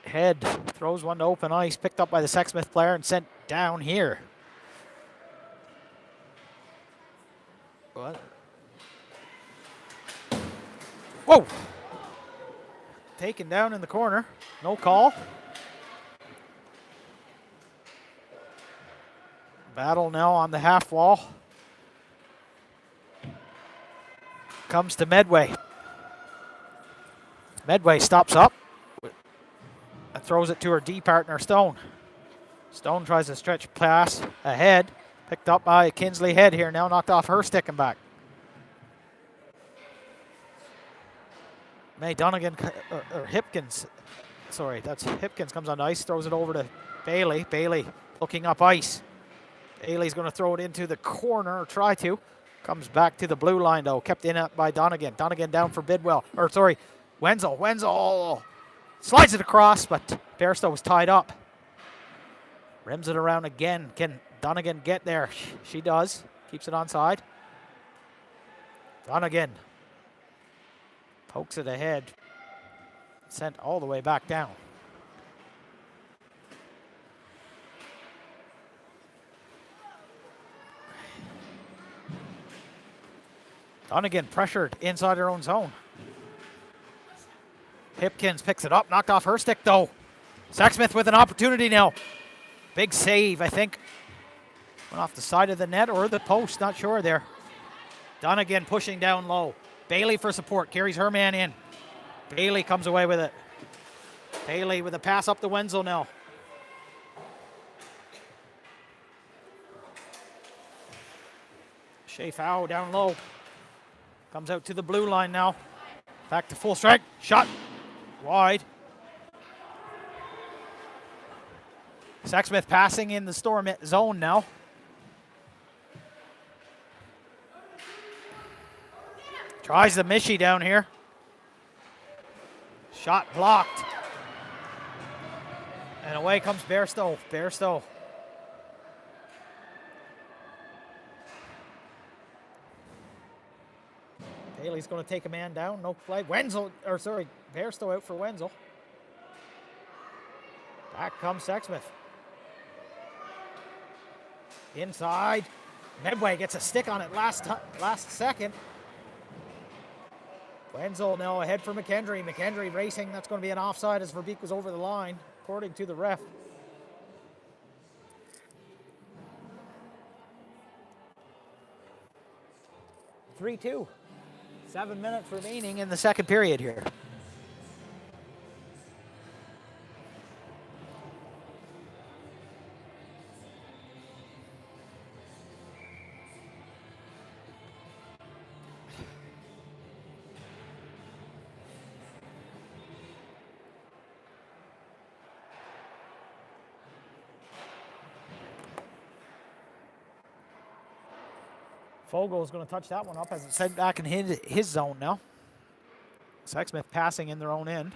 Head throws one to open ice, picked up by the Sexsmith player and sent down here. What? Whoa! Taken down in the corner. No call. Battle now on the half wall. Comes to Medway. Medway stops up. And throws it to her D partner, Stone. Stone tries to stretch pass ahead. Picked up by Kinsley Head here now, knocked off her stick and back. May Donegan, or Hipkins, sorry, that's Hipkins comes on ice, throws it over to Bailey. Bailey looking up ice. Bailey's going to throw it into the corner, or try to. Comes back to the blue line though, kept in by Donegan. Donegan down for Bidwell, or sorry, Wenzel. Wenzel slides it across, but Bairstow was tied up. Rims it around again. Can Donegan get there? She does. Keeps it onside. Donegan pokes it ahead. Sent all the way back down. Donegan pressured inside her own zone. Hipkins picks it up, knocked off her stick though. Sexsmith with an opportunity now. Big save, I think. Went off the side of the net or the post, not sure there. Donegan pushing down low. Bailey for support, carries her man in. Bailey comes away with it. Bailey with a pass up to Wenzel now. Shea foul down low. Comes out to the blue line now. Back to full strike. Shot wide. Sexsmith passing in the Storm zone now. Tries the Mishi down here. Shot blocked. And away comes Bairstow. Bairstow. Bailey's going to take a man down. No play. Wenzel, or sorry, Bairstow out for Wenzel. Back comes Sexsmith. Inside. Medway gets a stick on it last second. Wenzel now ahead for McKendry. McKendry racing. That's going to be an offside as Verbeek was over the line, according to the ref. (3-2). 7 minutes remaining in the second period here. Fogel is going to touch that one up as it's sent back in his zone now. Sexsmith passing in their own end.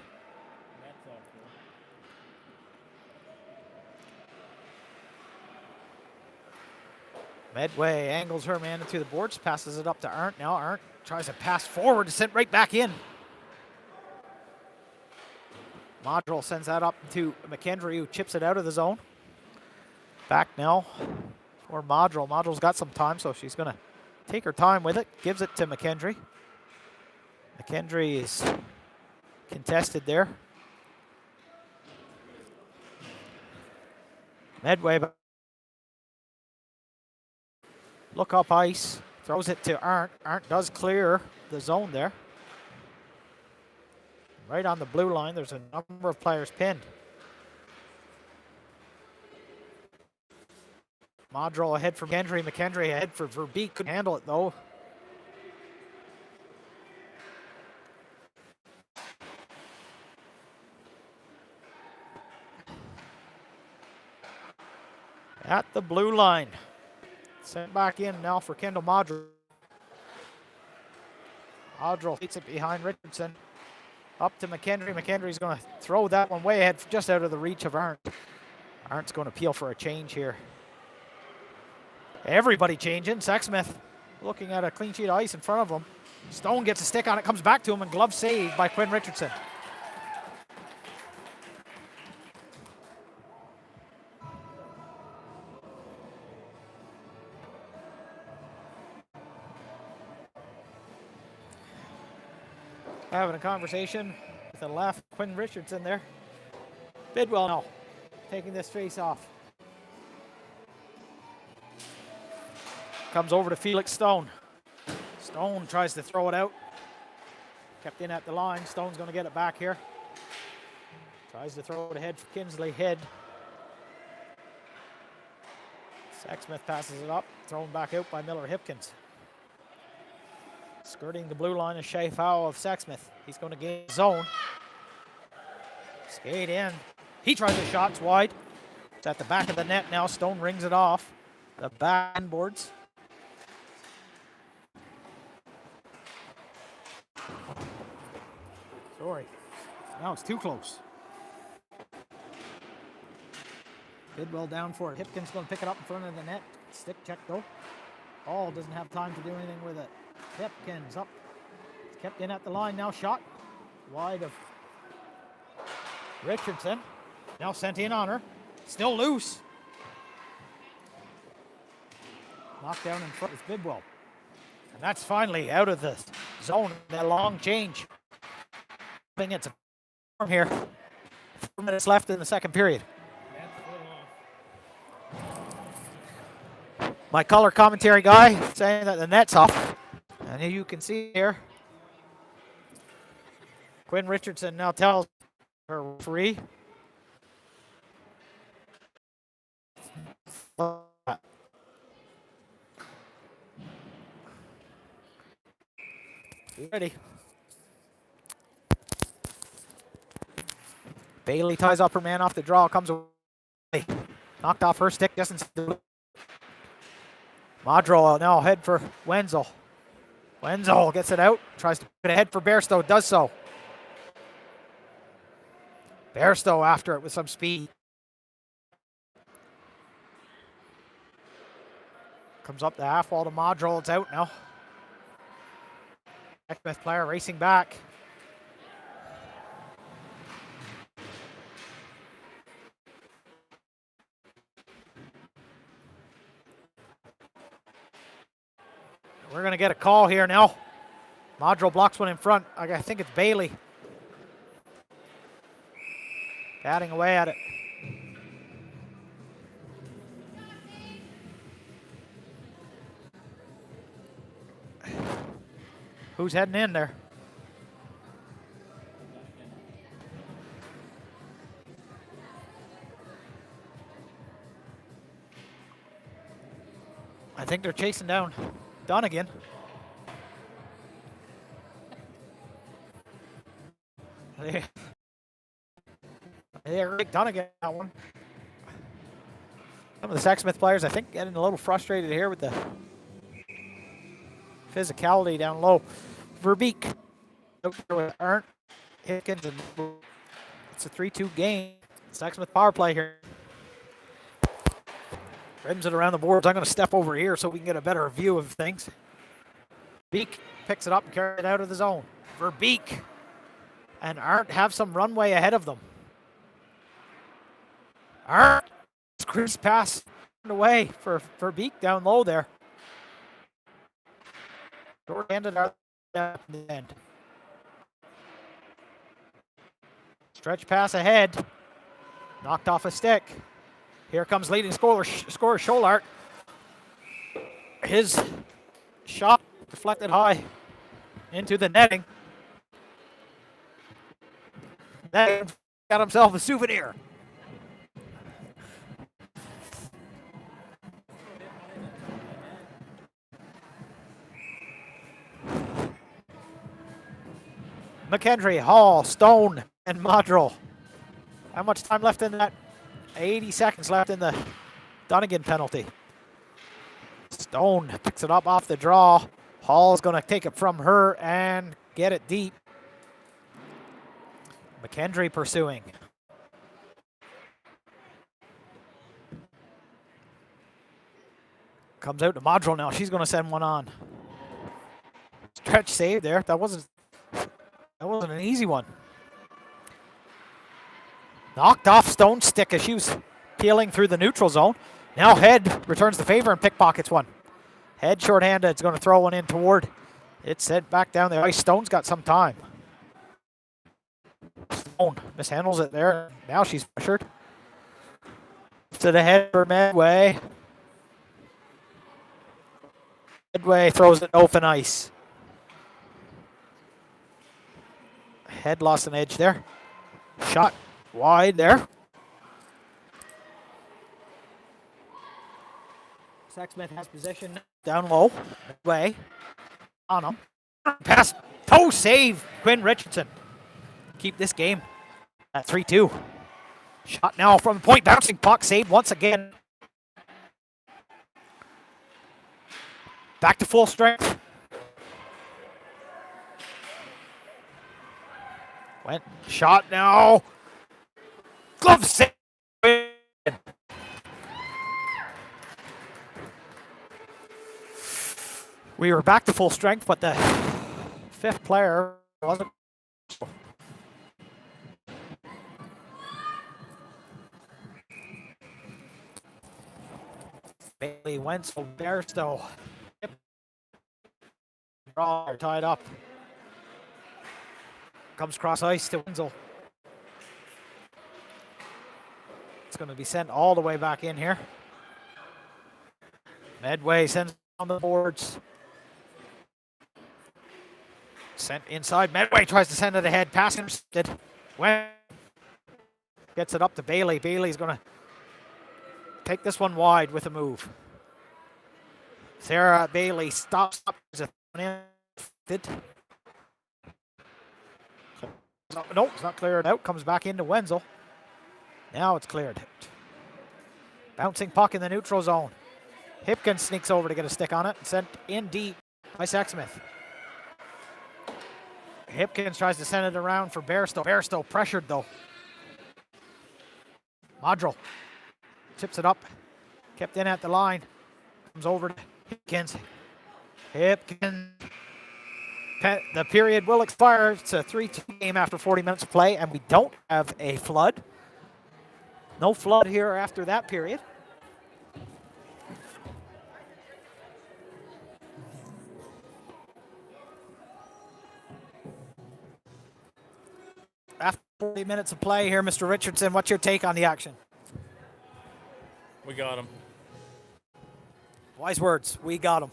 Medway angles her man into the boards, passes it up to Arndt. Now Arndt tries to pass forward to send right back in. Modrel sends that up to McKendry, who chips it out of the zone. Back now for Modrel. Modrel's got some time, so she's going to take her time with it. Gives it to McKendry. McKendry is contested there. Medway look up ice. Throws it to Arndt. Arndt does clear the zone there. Right on the blue line, there's a number of players pinned. Modrel ahead for McKendry. McKendry ahead for Verbeek. Couldn't handle it though. At the blue line. Sent back in now for Kendall Modrel. Modrel beats it behind Richardson. Up to McKendry. McKendry's going to throw that one way ahead, just out of the reach of Arndt. Arndt's going to peel for a change here. Everybody changing. Sexsmith looking at a clean sheet of ice in front of him. Stone gets a stick on it, comes back to him, and glove saved by Quinn Richardson. Having a conversation with the left, Quinn Richardson there. Bidwell now taking this face off. Comes over to Felix Stone. Stone tries to throw it out. Kept in at the line. Stone's going to get it back here. Tries to throw it ahead for Kinsley Head. Sexsmith passes it up. Thrown back out by Miller Hipkins. Skirting the blue line is Shea Fowl of Sexsmith. He's going to gain zone. Skate in. He tries a shot. It's wide. It's at the back of the net now. Stone rings it off. The back boards. Sorry. Now it's too close. Bidwell down for it. Hipkins going to pick it up in front of the net. Stick check though. Hall doesn't have time to do anything with it. Hipkins up. It's kept in at the line now. Shot wide of Richardson. Now sent in on her. Still loose. Knocked down in front with Bidwell. And that's finally out of the zone. That long change. I think it's a form here. 4 minutes left in the second period. My color commentary guy saying that the net's off. And you can see here, Quinn Richardson now tells her referee. Ready. Bailey ties up her man off the draw, comes away. Knocked off her stick, distance. Modrel now head for Wenzel. Wenzel gets it out, tries to put it ahead for Bairstow, does so. Bairstow after it with some speed. Comes up the half wall to Modrel, it's out now. Sexsmith player racing back. We're going to get a call here now. Modrel blocks one in front. I think it's Bailey. Batting away at it. Who's heading in there? I think they're chasing down Donegan. They're Rick Donegan that one. Some of the Sexsmith players, I think, getting a little frustrated here with the physicality down low. Verbeek out there with Arndt, Hickens, and it's a 3-2 game. Sexsmith power play here. Rims it around the boards. I'm going to step over here so we can get a better view of things. Beek picks it up and carries it out of the zone. Verbeek and Arndt have some runway ahead of them. Arndt, crease pass away for Verbeek down low there. Short-handed at the end. Stretch pass ahead. Knocked off a stick. Here comes leading scorer Scholart. His shot deflected high into the netting. Then got himself a souvenir. McKendry, Hall, Stone, and Modrell. How much time left in that? 80 seconds left in the Dunnigan penalty. Stone picks it up off the draw. Hall's going to take it from her and get it deep. McKendry pursuing. Comes out to Modrell now. She's going to send one on. Stretch save there. That wasn't an easy one. Knocked off Stone's stick as she was peeling through the neutral zone. Now Head returns the favor and pickpockets one. Head shorthanded. It's going to throw one in toward. It's sent back down the ice. Stone's got some time. Stone mishandles it there. Now she's pressured. To the head for Medway. Medway throws it open ice. Head lost an edge there. Shot wide there. Sexsmith has position down low. Medway on him. Pass. Toe save. Quinn Richardson. Keep this game at 3-2. Shot now from the point. Bouncing puck saved once again. Back to full strength. Went shot now. Glove save. We were back to full strength, but the fifth player wasn't. Bailey, Wenzel, Bairstow. Draw tied up. Comes cross ice to Wenzel. It's going to be sent all the way back in here. Medway sends on the boards. Sent inside. Medway tries to send it ahead. Pass intercepted. Gets it up to Bailey. Bailey's going to take this one wide with a move. Sarah Bailey stops up. No, it's not cleared out. Comes back into Wenzel. Now it's cleared out. Bouncing puck in the neutral zone. Hipkins sneaks over to get a stick on it and sent in deep by Sexsmith. Hipkins tries to send it around for Bairstow. Bairstow pressured though. Modrell tips it up. Kept in at the line. Comes over to Hipkins. Hipkins. The period will expire. It's a 3-2 game after 40 minutes of play, and we don't have a flood. No flood here after that period. After 40 minutes of play here, Mr. Richardson, what's your take on the action? We got him. Wise words. We got him.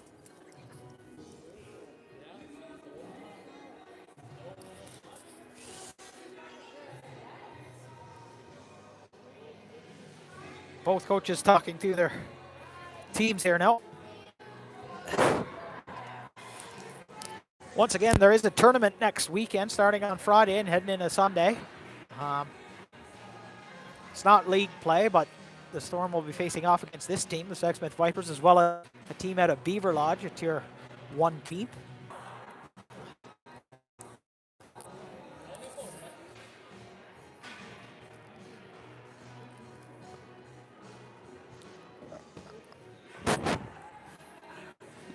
Both coaches talking to their teams here now. Once again, there is a tournament next weekend starting on Friday and heading into Sunday. It's not league play, but the Storm will be facing off against this team, the Sexsmith Vipers, as well as a team out of Beaver Lodge, a tier one keep.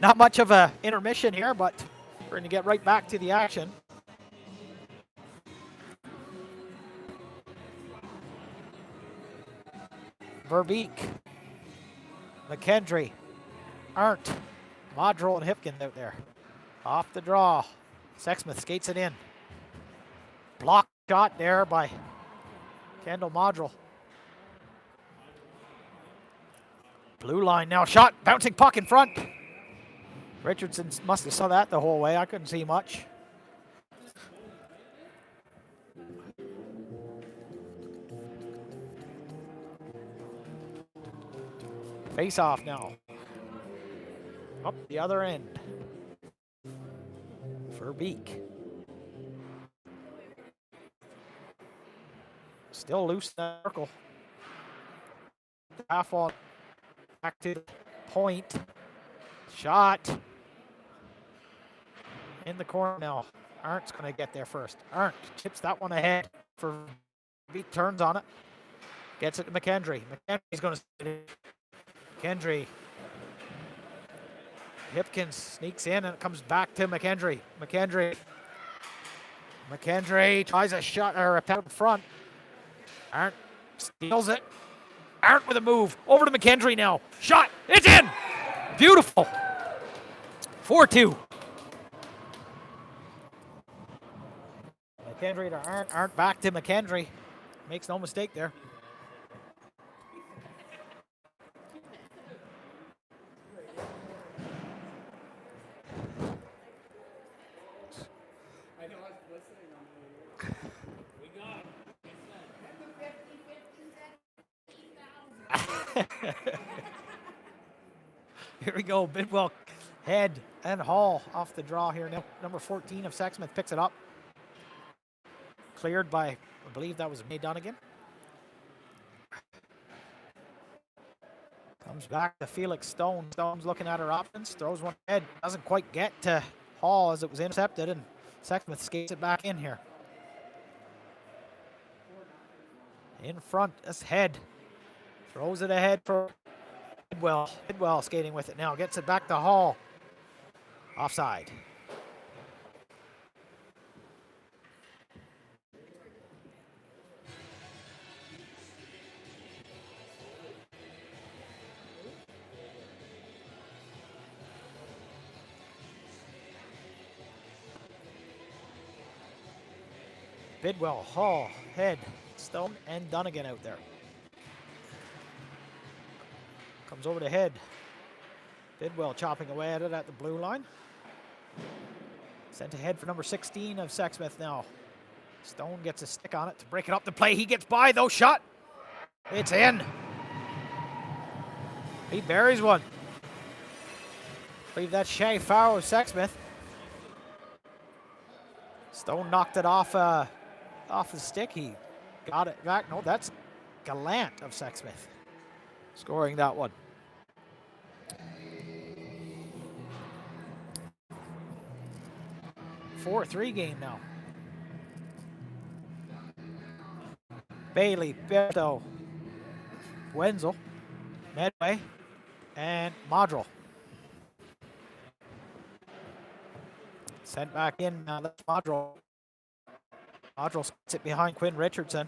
Not much of a intermission here, but we're going to get right back to the action. Verbeek, McKendry, Arndt, Modrell, and Hipkins out there. Off the draw. Sexsmith skates it in. Block shot there by Kendall Modrell. Blue line now. Shot. Bouncing puck in front. Richardson must have saw that the whole way. I couldn't see much. Face off now. Up the other end. Verbeek. Still loose in the circle. Half on. Back to the point. Shot. In the corner now. Arndt's going to get there first. Arndt chips that one ahead. Verbeek turns on it. Gets it to McKendry. McKendry's going to... McKendry. Hipkins sneaks in and it comes back to McKendry. McKendry tries a shot or a pad in front. Arndt steals it. Arndt with a move. Over to McKendry now. Shot. It's in. Beautiful. 4-2. McKendry to Arndt. Arndt back to McKendry. Makes no mistake there. Here we go. Bidwell, Head, and Hall off the draw here. Now, number 14 of Sexsmith picks it up. Cleared by, I believe that was May Dunnigan. Comes back to Felix Stone. Stone's looking at her options. Throws one ahead. Doesn't quite get to Hall as it was intercepted, and Sexsmith skates it back in here. In front is Head. Throws it ahead for Bidwell. Bidwell skating with it now. Gets it back to Hall. Offside. Bidwell, Hall, Head, Stone, and Dunnigan out there. Comes over to Head. Bidwell chopping away at it at the blue line. Sent ahead for number 16 of Sexsmith now. Stone gets a stick on it to break it up the play. He gets by though. Shot. It's in. He buries one. I believe that's Shay Farrow of Sexsmith. Stone knocked it off the stick. He got it back. No, that's Gallant of Sexsmith scoring that one. A 4-3 game now. Bailey, Berto, Wenzel, Medway, and Modrell. Sent back in. That's Modrell. Modrell sits it behind Quinn Richardson.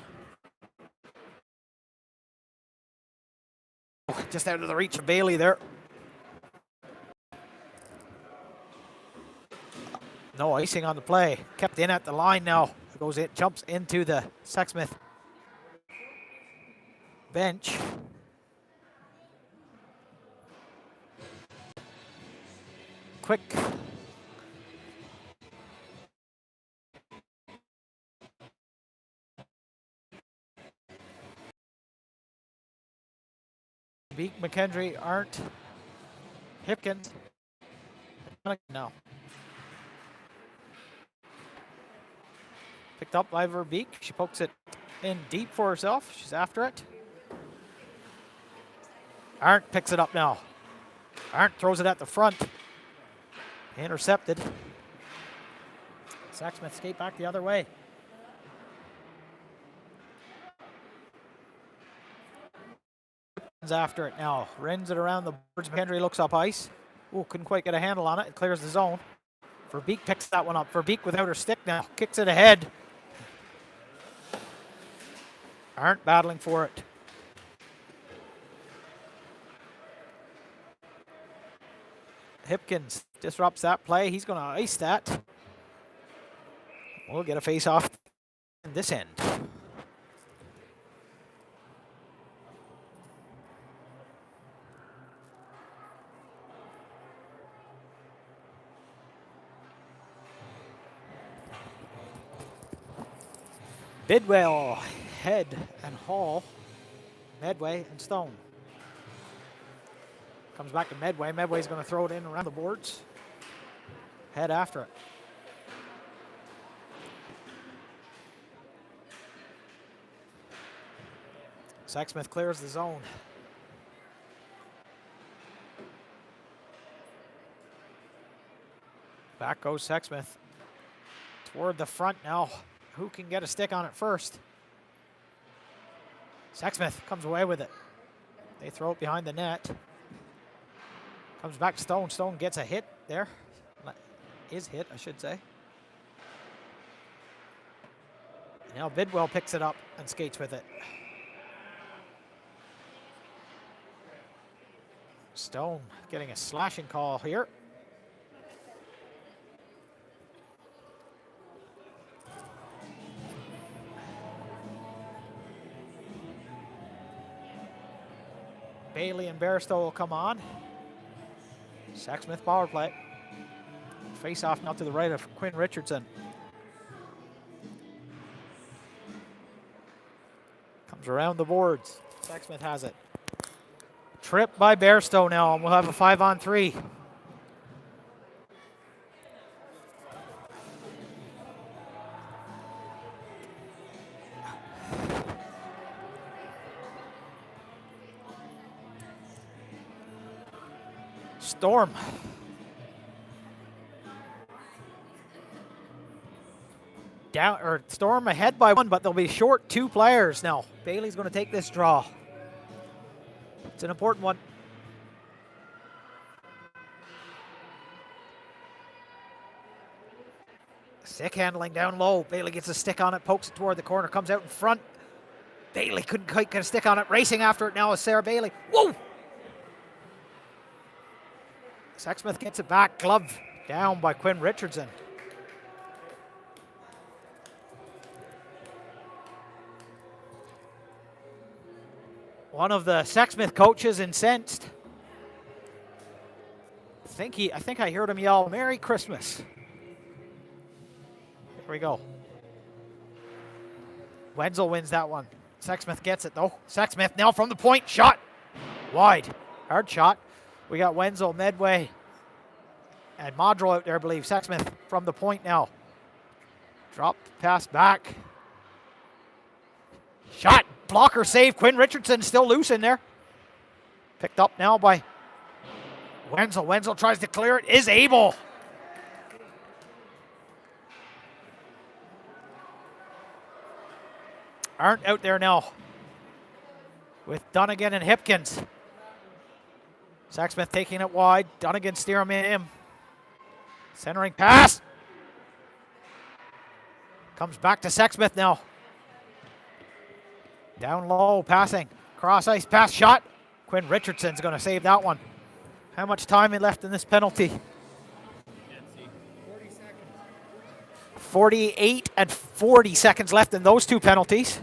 Just out of the reach of Bailey there. No icing on the play. Kept in at the line now. Goes in, jumps into the Sexsmith bench. Quick. Beak, McKendry, Arndt, Hipkins. No. Picked up by Verbeek. She pokes it in deep for herself. She's after it. Arndt picks it up now. Arndt throws it at the front. Intercepted. Sexsmith skate back the other way. After it now. Rins it around the boards. Hendry looks up ice. Ooh, couldn't quite get a handle on it. It clears the zone. Verbeek picks that one up. Verbeek without her stick now. Kicks it ahead. Aren't battling for it. Hipkins disrupts that play. He's going to ice that. We'll get a face-off in this end. Bidwell, Head, and Hall. Medway and Stone. Comes back to Medway. Medway's going to throw it in around the boards. Head after it. Sexsmith clears the zone. Back goes Sexsmith. Toward the front now. Who can get a stick on it first? Sexsmith comes away with it. They throw it behind the net. Comes back to Stone. Stone gets a hit there. His hit, I should say. Now Bidwell picks it up and skates with it. Stone getting a slashing call here. Bailey and Bairstow will come on. Sexsmith power play. Face off now to the right of Quinn Richardson. Comes around the boards. Sexsmith has it. Trip by Bairstow now, and we'll have a 5-on-3. Storm. Storm ahead by 1, but they'll be short 2 players now. Bailey's going to take this draw. It's an important one. Stick handling down low. Bailey gets a stick on it, pokes it toward the corner, comes out in front. Bailey couldn't quite get a stick on it. Racing after it now is Sarah Bailey. Whoa! Sexsmith gets it back. Glove down by Quinn Richardson. One of the Sexsmith coaches incensed. I think I heard him yell, "Merry Christmas." Here we go. Wenzel wins that one. Sexsmith gets it though. Sexsmith now from the point. Shot. Wide. Hard shot. We got Wenzel, Medway, and Modrell out there, I believe. Sexsmith from the point now. Drop pass back. Shot. Blocker save. Quinn Richardson still loose in there. Picked up now by Wenzel. Wenzel tries to clear it. Is able. Aren't out there now with Dunnigan and Hipkins. Sexsmith taking it wide. Dunnigan steering him. Centering pass. Comes back to Sexsmith now. Down low, passing. Cross ice pass shot. Quinn Richardson's going to save that one. How much time is left in this penalty? 48 and 40 seconds left in those 2 penalties.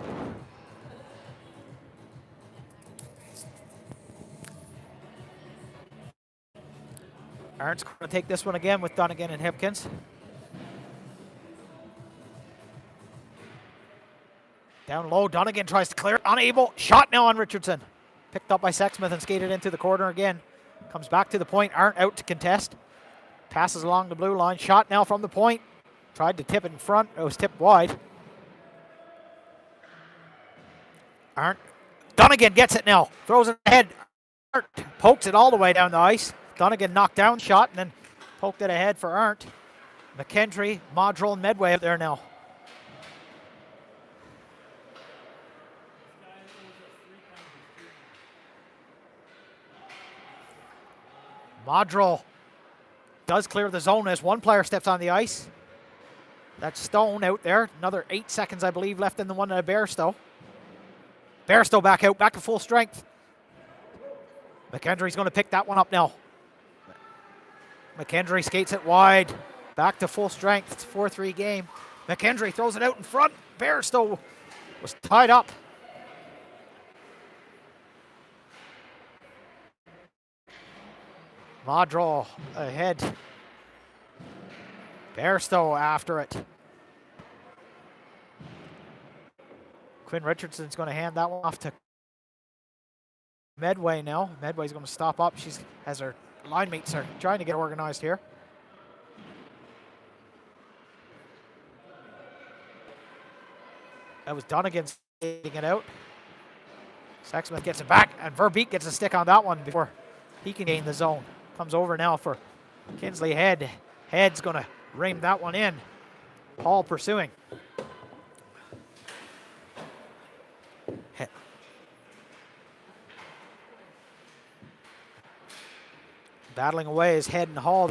Arndt's going to take this one again with Dunnigan and Hipkins. Down low, Dunnigan tries to clear it, unable. Shot now on Richardson. Picked up by Sexsmith and skated into the corner again. Comes back to the point, Arndt out to contest. Passes along the blue line, shot now from the point. Tried to tip it in front, it was tipped wide. Arndt, Dunnigan gets it now, throws it ahead. Arndt pokes it all the way down the ice. Dunnigan knocked down, shot, and then Poked it ahead for Arndt. McKendry, Modrell, and Medway out there now. Modrell does clear the zone as one player steps on the ice. That's Stone out there. Another 8 seconds, I believe, left in the one of Bairstow. Bairstow back out, back to full strength. McKendry's going to pick that one up now. McKendry skates it wide. Back to full strength. It's a 4-3 game. McKendry throws it out in front. Bairstow was tied up. Modrell ahead. Bairstow after it. Quinn Richardson's going to hand that one off to Medway now. Medway's going to stop up. She's as her line mates are trying to get organized here. That was Donegan getting it out. Sexsmith gets it back, and Verbeek gets a stick on that one before he can gain the zone. Comes over now for Kinsley Head. Head's going to ream that one in. Paul pursuing. Battling away is Head and Hall.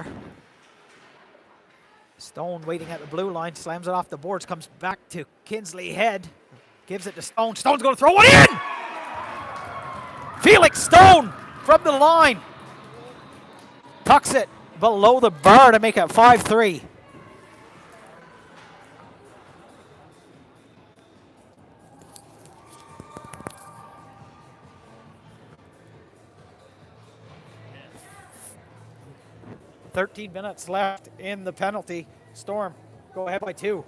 Stone waiting at the blue line, slams it off the boards, comes back to Kinsley Head, gives it to Stone. Stone's going to throw it in! Felix Stone from the line. Tucks it below the bar to make it 5-3. "13 minutes left in the penalty. Storm go ahead by 2.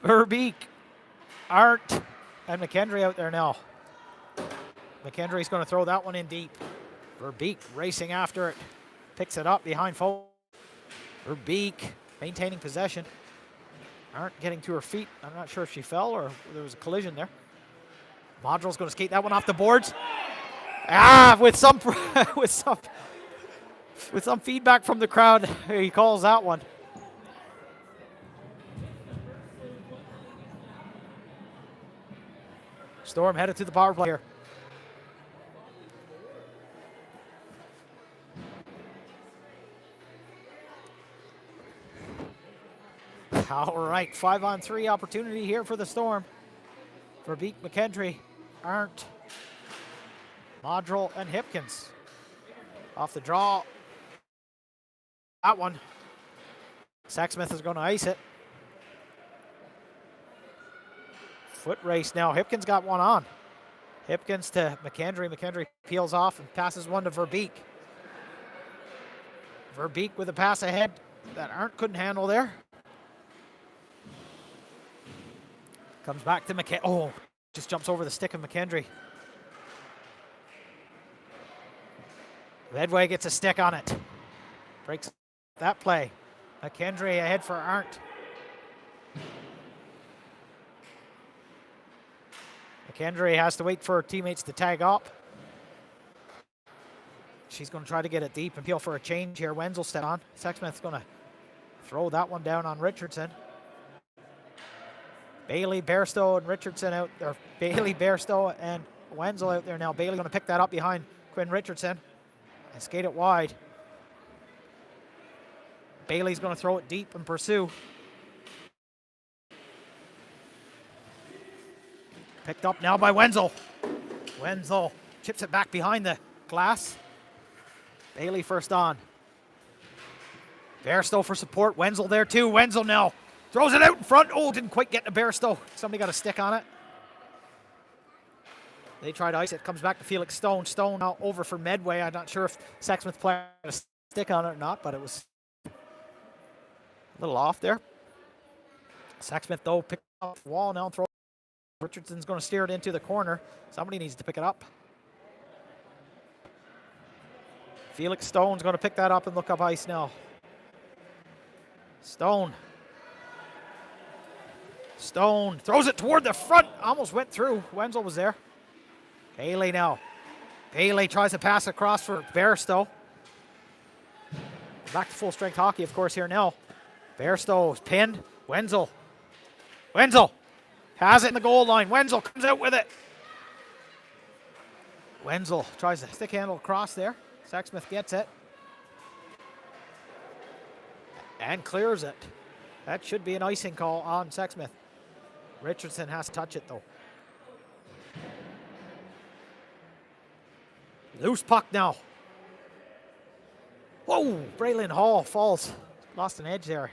Verbeek, Arndt, and McKendry out there now. McKendry's going to throw that one in deep. Verbeek racing after it. Picks it up behind Foe. Verbeek maintaining possession. Arndt getting to her feet. I'm not sure if she fell or there was a collision there. Modrell's going to skate that one off the boards. With some with some feedback from the crowd, he calls that one. Storm headed to the power play here. All right, 5-on-3 opportunity here for the Storm. Verbeek, McKendry, Arndt, Modrell, and Hipkins. Off the draw. That one. Sexsmith is going to ice it. Foot race now. Hipkins got one on. Hipkins to McKendry. McKendry peels off and passes one to Verbeek. Verbeek with a pass ahead that Arndt couldn't handle there. Comes back to McKendry. Oh, just jumps over the stick of McKendry. Medway gets a stick on it. Breaks that play. McKendry ahead for Arndt. McKendry has to wait for her teammates to tag up. She's going to try to get it deep and peel for a change here. Wenzel step on. Sexsmith's going to throw that one down on Richardson. Bailey, Bairstow, and Richardson out there. Bailey, Bairstow, and Wenzel out there now. Bailey going to pick that up behind Quinn Richardson and skate it wide. Bailey's going to throw it deep and pursue. Picked up now by Wenzel. Wenzel chips it back behind the glass. Bailey first on. Bairstow for support. Wenzel there too. Wenzel now throws it out in front. Oh, didn't quite get to Bairstow. Somebody got a stick on it. They try to ice it. Comes back to Felix Stone. Stone now over for Medway. I'm not sure if Sexsmith played a stick on it or not, but it was a little off there. Sexsmith, though, picked up the wall now and throws. Richardson's going to steer it into the corner. Somebody needs to pick it up. Felix Stone's going to pick that up and look up ice now. Stone Stone throws it toward the front. Almost went through. Wenzel was there. Bailey now. Bailey tries to pass across for Bairstow. Back to full strength hockey, of course, here now. Bairstow is pinned. Wenzel. Wenzel has it in the goal line. Wenzel comes out with it. Wenzel tries to stick handle across there. Sexsmith gets it. And clears it. That should be an icing call on Sexsmith. Richardson has to touch it though. Loose puck now. Whoa, Braylon Hall falls. Lost an edge there.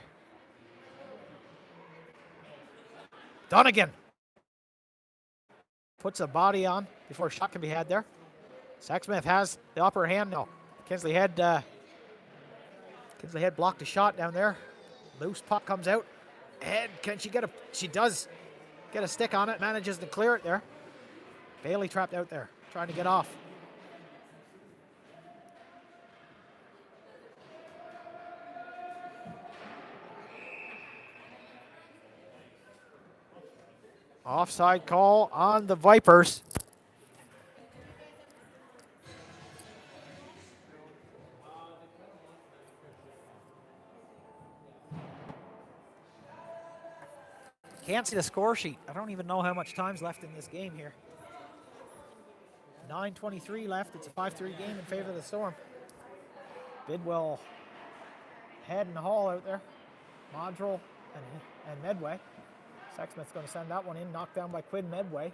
Donegan puts a body on before a shot can be had there. Sexsmith has the upper hand now. Kinsley Head blocked a shot down there. Loose puck comes out. And can she get a... She does get a stick on it. Manages to clear it there. Bailey trapped out there, trying to get off. Offside call on the Vipers. Can't see the score sheet. I don't even know how much time's left in this game here. 9:23 left. It's a 5-3 game in favor of the Storm. Bidwell, Head and Hall out there. Modrell and Medway. Sexsmith's going to send that one in, knocked down by Quinn Medway.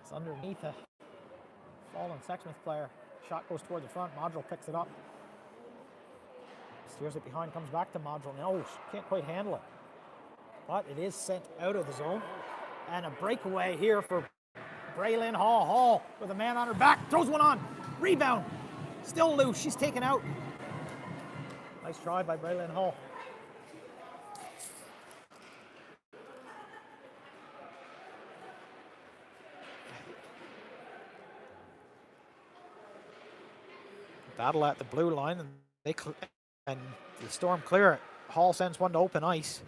It's underneath a fallen Sexsmith player. Shot goes toward the front. Modrell picks it up. Steers it behind, comes back to Modrell. No, can't quite handle it. But it is sent out of the zone. And a breakaway here for Braylon Hall. Hall with a man on her back. Throws one on. Rebound. Still loose. She's taken out. Nice try by Braylon Hall. Battle at the blue line, and the Storm clear it. Hall sends one to open ice.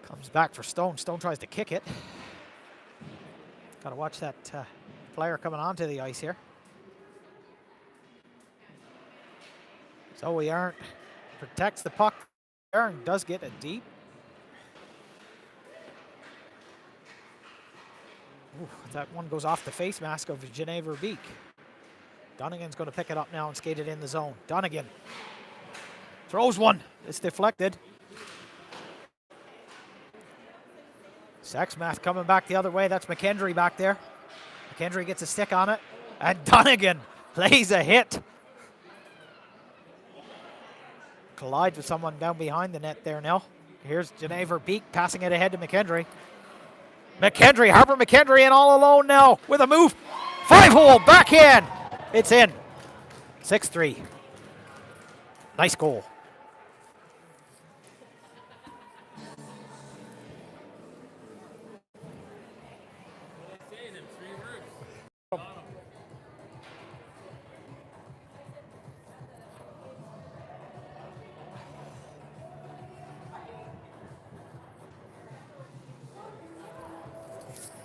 Comes back for Stone. Stone tries to kick it. Got to watch that player coming onto the ice here. So Aaron protects the puck. Aaron does get it deep. Ooh, that one goes off the face mask of Janae Verbeek. Donegan's going to pick it up now and skate it in the zone. Donegan throws one. It's deflected. Sexsmith coming back the other way. That's McKendry back there. McKendry gets a stick on it. And Donegan lays a hit. Collides with someone down behind the net there now. Here's Janae Verbeek passing it ahead to McKendry. Harper McKendry in all alone now with a move. 5-hole backhand. It's in. 6-3. Nice goal.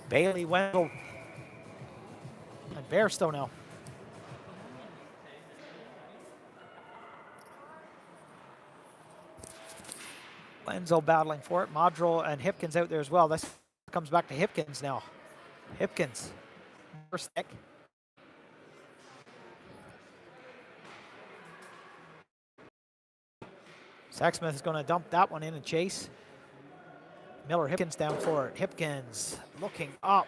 Bailey, Wendell, and Bairstow now. Wenzel battling for it. Modrell and Hipkins out there as well. This comes back to Hipkins now. Hipkins, first stick. Sexsmith is going to dump that one in and chase. Miller Hipkins down for it. Hipkins looking up.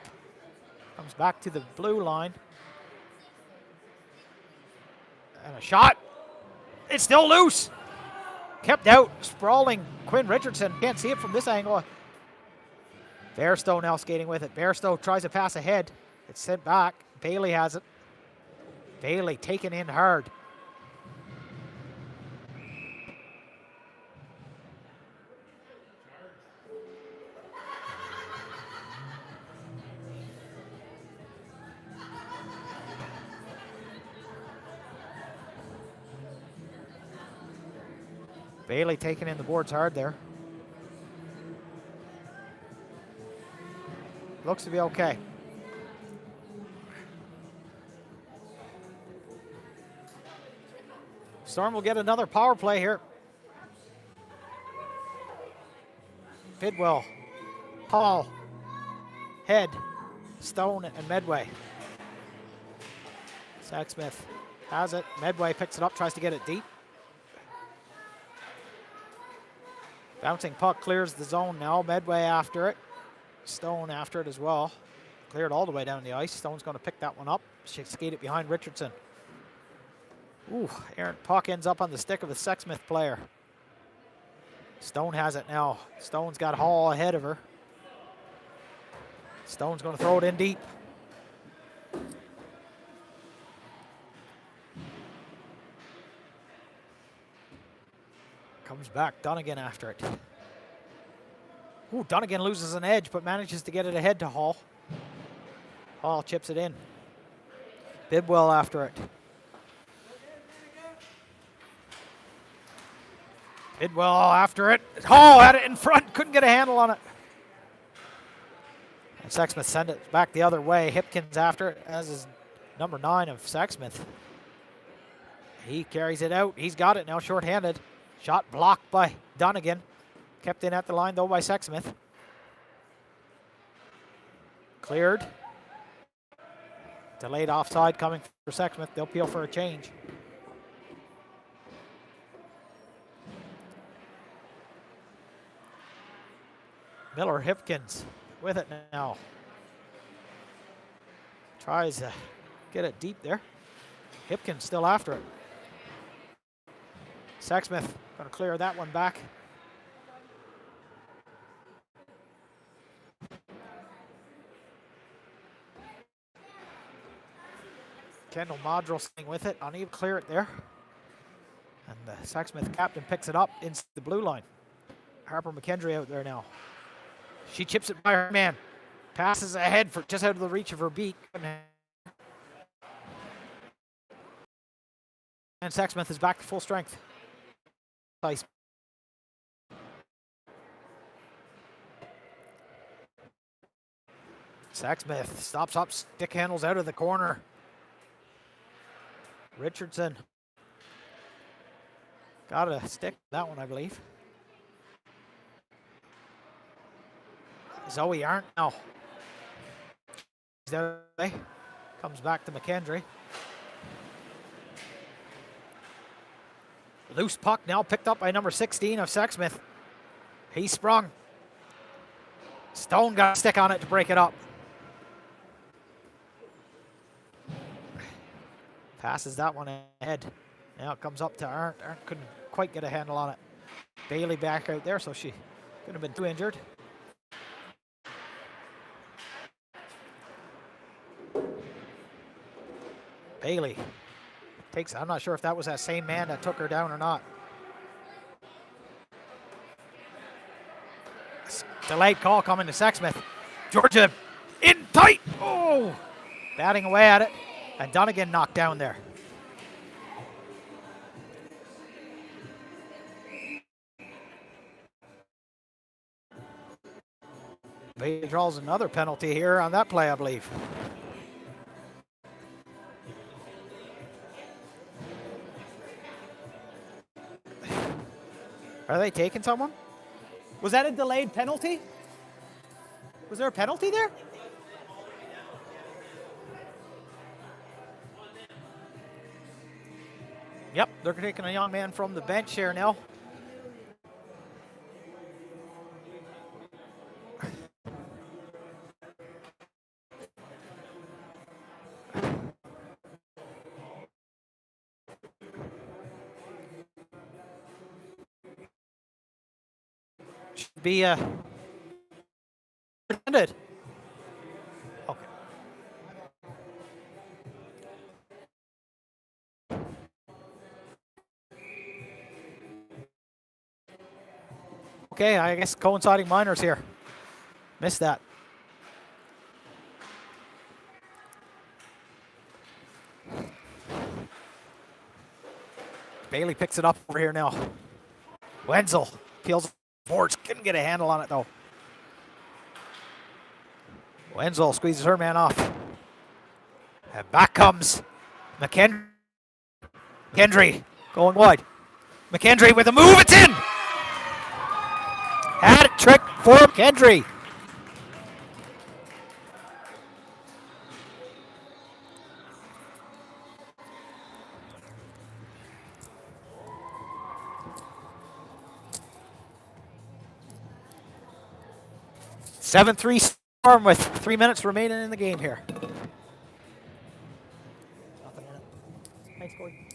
Comes back to the blue line. And a shot. It's still loose. Kept out. Sprawling Quinn Richardson. Can't see it from this angle. Bairstow now skating with it. Bairstow tries to pass ahead. It's sent back. Bailey has it. Bailey taken in hard. Bailey taking in the boards hard there. Looks to be okay. Storm will get another power play here. Bidwell, Hall, Head, Stone, and Medway. Sexsmith has it. Medway picks it up, tries to get it deep. Bouncing puck clears the zone now. Medway after it. Stone after it as well. Cleared all the way down the ice. Stone's going to pick that one up. She skate it behind Richardson. Ooh, errant puck ends up on the stick of the Sexsmith player. Stone has it now. Stone's got Hall ahead of her. Stone's going to throw it in deep. Comes back, Dunnigan after it. Ooh, Dunnigan loses an edge, but manages to get it ahead to Hall. Hall chips it in. Bidwell after it. Bidwell after it. Hall had it in front, couldn't get a handle on it. And Sexsmith send it back the other way. Hipkins after it, as is number 9 of Sexsmith. He carries it out. He's got it now, shorthanded. Shot blocked by Dunnigan. Kept in at the line, though, by Sexsmith. Cleared. Delayed offside coming for Sexsmith. They'll appeal for a change. Miller Hipkins with it now. Tries to get it deep there. Hipkins still after it. Sexsmith going to clear that one back. Kendall Modrell staying with it, unable to clear it there. And the Sexsmith captain picks it up into the blue line. Harper McKendry out there now. She chips it by her man. Passes ahead for just out of the reach of her beak. And Sexsmith is back to full strength. Ice. Sexsmith stops up, stick handles out of the corner. Richardson. Got a stick, that one I believe. Zoe Arndt now. Comes back to McKendry. Loose puck now picked up by number 16 of Sexsmith. He sprung. Stone got a stick on it to break it up. Passes that one ahead. Now it comes up to Arndt. Arndt couldn't quite get a handle on it. Bailey back out there, so she could have been too injured. Bailey takes, I'm not sure if that was that same man that took her down or not. Delayed call coming to Sexsmith. Georgia in tight. Oh, batting away at it. And Dunnigan knocked down there. Bailey draws another penalty here on that play, I believe. Are they taking someone? Was that a delayed penalty? Was there a penalty there? Yep, they're taking a young man from the bench here now. Should be ended. Okay. Okay, I guess coinciding minors here. Missed that. Bailey picks it up over here now. Wenzel peels forwards. Couldn't get a handle on it, though. Wenzel squeezes her man off. And back comes McKendry. McKendry going wide. McKendry with a move. It's in! Hat trick for McKendry. (7-3) Storm with 3 minutes remaining in the game here. Thanks, Corey.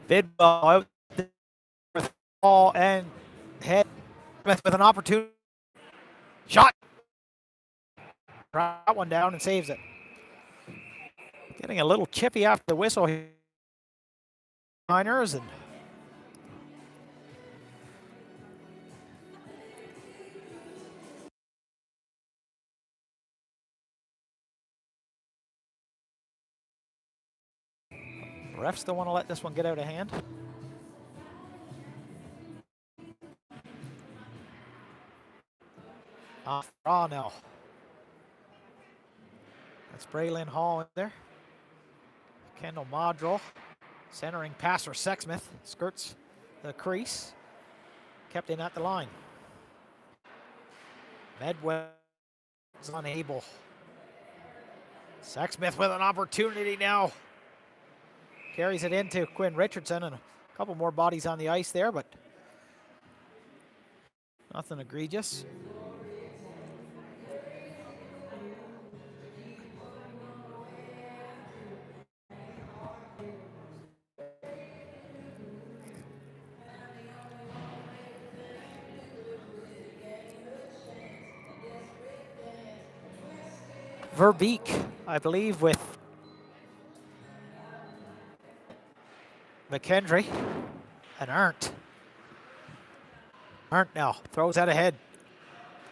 Bidwell out with ball and head with an opportunity. Shot. That one down and saves it. Getting a little chippy after the whistle here. Miners and refs don't want to let this one get out of hand. Raw now. That's Braylon Hall in there. Kendall Modrell, centering pass for Sexsmith, skirts the crease, kept in at the line. Medway is unable. Sexsmith with an opportunity now. Carries it into Quinn Richardson, and a couple more bodies on the ice there, but nothing egregious. Verbeek, I believe, with McKendry and Arndt. Arndt now throws that ahead.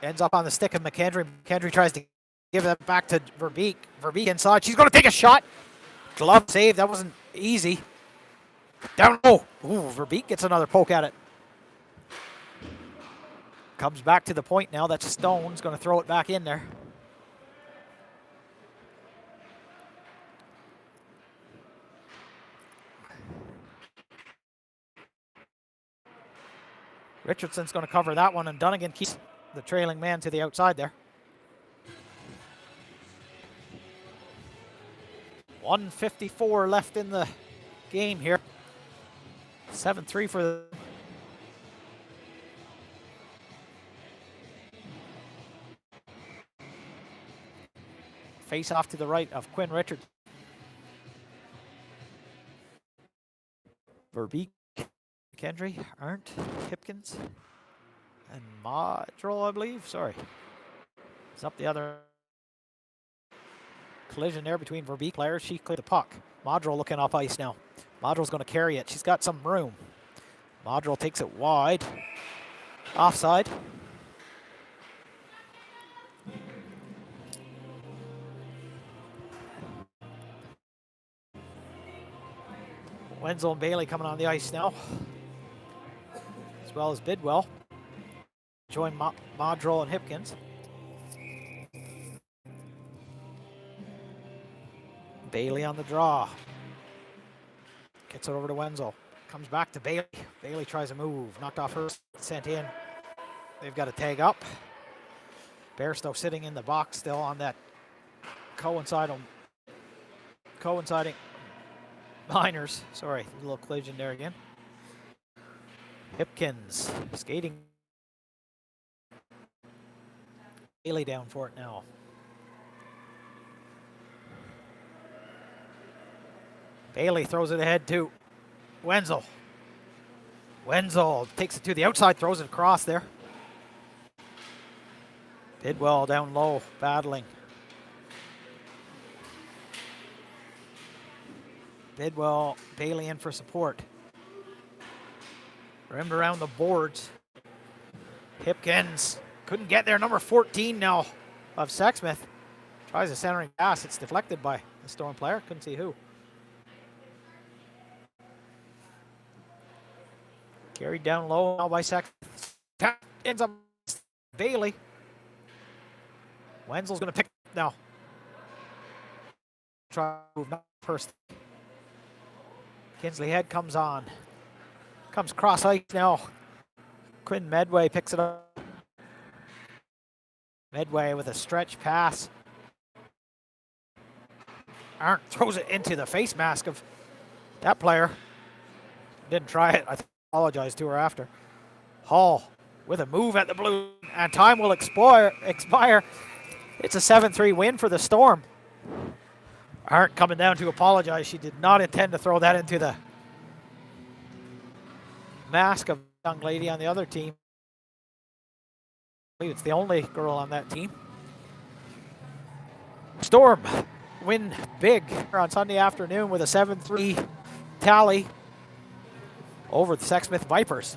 Ends up on the stick of McKendry. McKendry tries to give it back to Verbeek. Verbeek inside. She's going to take a shot. Glove save. That wasn't easy. Down low. Ooh, Verbeek gets another poke at it. Comes back to the point now. That's Stone's going to throw it back in there. Richardson's going to cover that one, and Dunnigan keeps the trailing man to the outside there. 1:54 left in the game here. 7-3 for the... Face off to the right of Quinn Richards. Verbeek, McKendry, Arndt, Hipkins, and Modrell, I believe. Sorry. It's up the other. Collision there between Verbeek players. She cleared the puck. Modrell looking off ice now. Modrell's going to carry it. She's got some room. Modrell takes it wide. Offside. Wenzel and Bailey coming on the ice now, as well as Bidwell. Join Modrell and Hipkins. Bailey on the draw. Gets it over to Wenzel. Comes back to Bailey. Bailey tries a move. Knocked off her. Sent in. They've got a tag up. Bairstow sitting in the box still on that coinciding Miners. Sorry, a little collision there again. Hipkins skating. Bailey down for it now. Bailey throws it ahead to Wenzel. Wenzel takes it to the outside, throws it across there. Bidwell down low, battling. Bidwell, Bailey in for support. Rimmed around the boards. Hipkins couldn't get there. Number 14 now of Sexsmith. Tries a centering pass. It's deflected by the Storm player. Couldn't see who. Carried down low now by Sexsmith. Ends up Bailey. Wenzel's going to pick now. Try to move not first. Kinsley Head comes on. Comes cross ice now. Quinn Medway picks it up. Medway with a stretch pass. Arndt throws it into the face mask of that player. Didn't try it. I apologize to her after. Hall with a move at the blue, and time will expire. It's a 7-3 win for the Storm. Arndt coming down to apologize. She did not intend to throw that into the mask of a young lady on the other team. I believe it's the only girl on that team. Storm win big on Sunday afternoon with a 7-3 tally over the Sexsmith Vipers.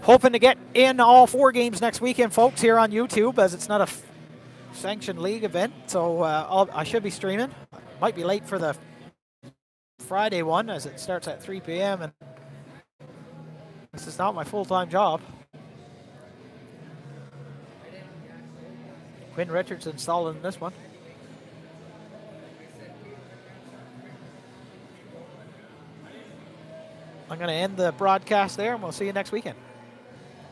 Hoping to get in all 4 games next weekend, folks, here on YouTube, as it's not a sanctioned league event. So I should be streaming. Might be late for the Friday one, as it starts at 3 p.m. and this is not my full-time job. Quinn Richards installed in this one. I'm going to end the broadcast there, and we'll see you next weekend.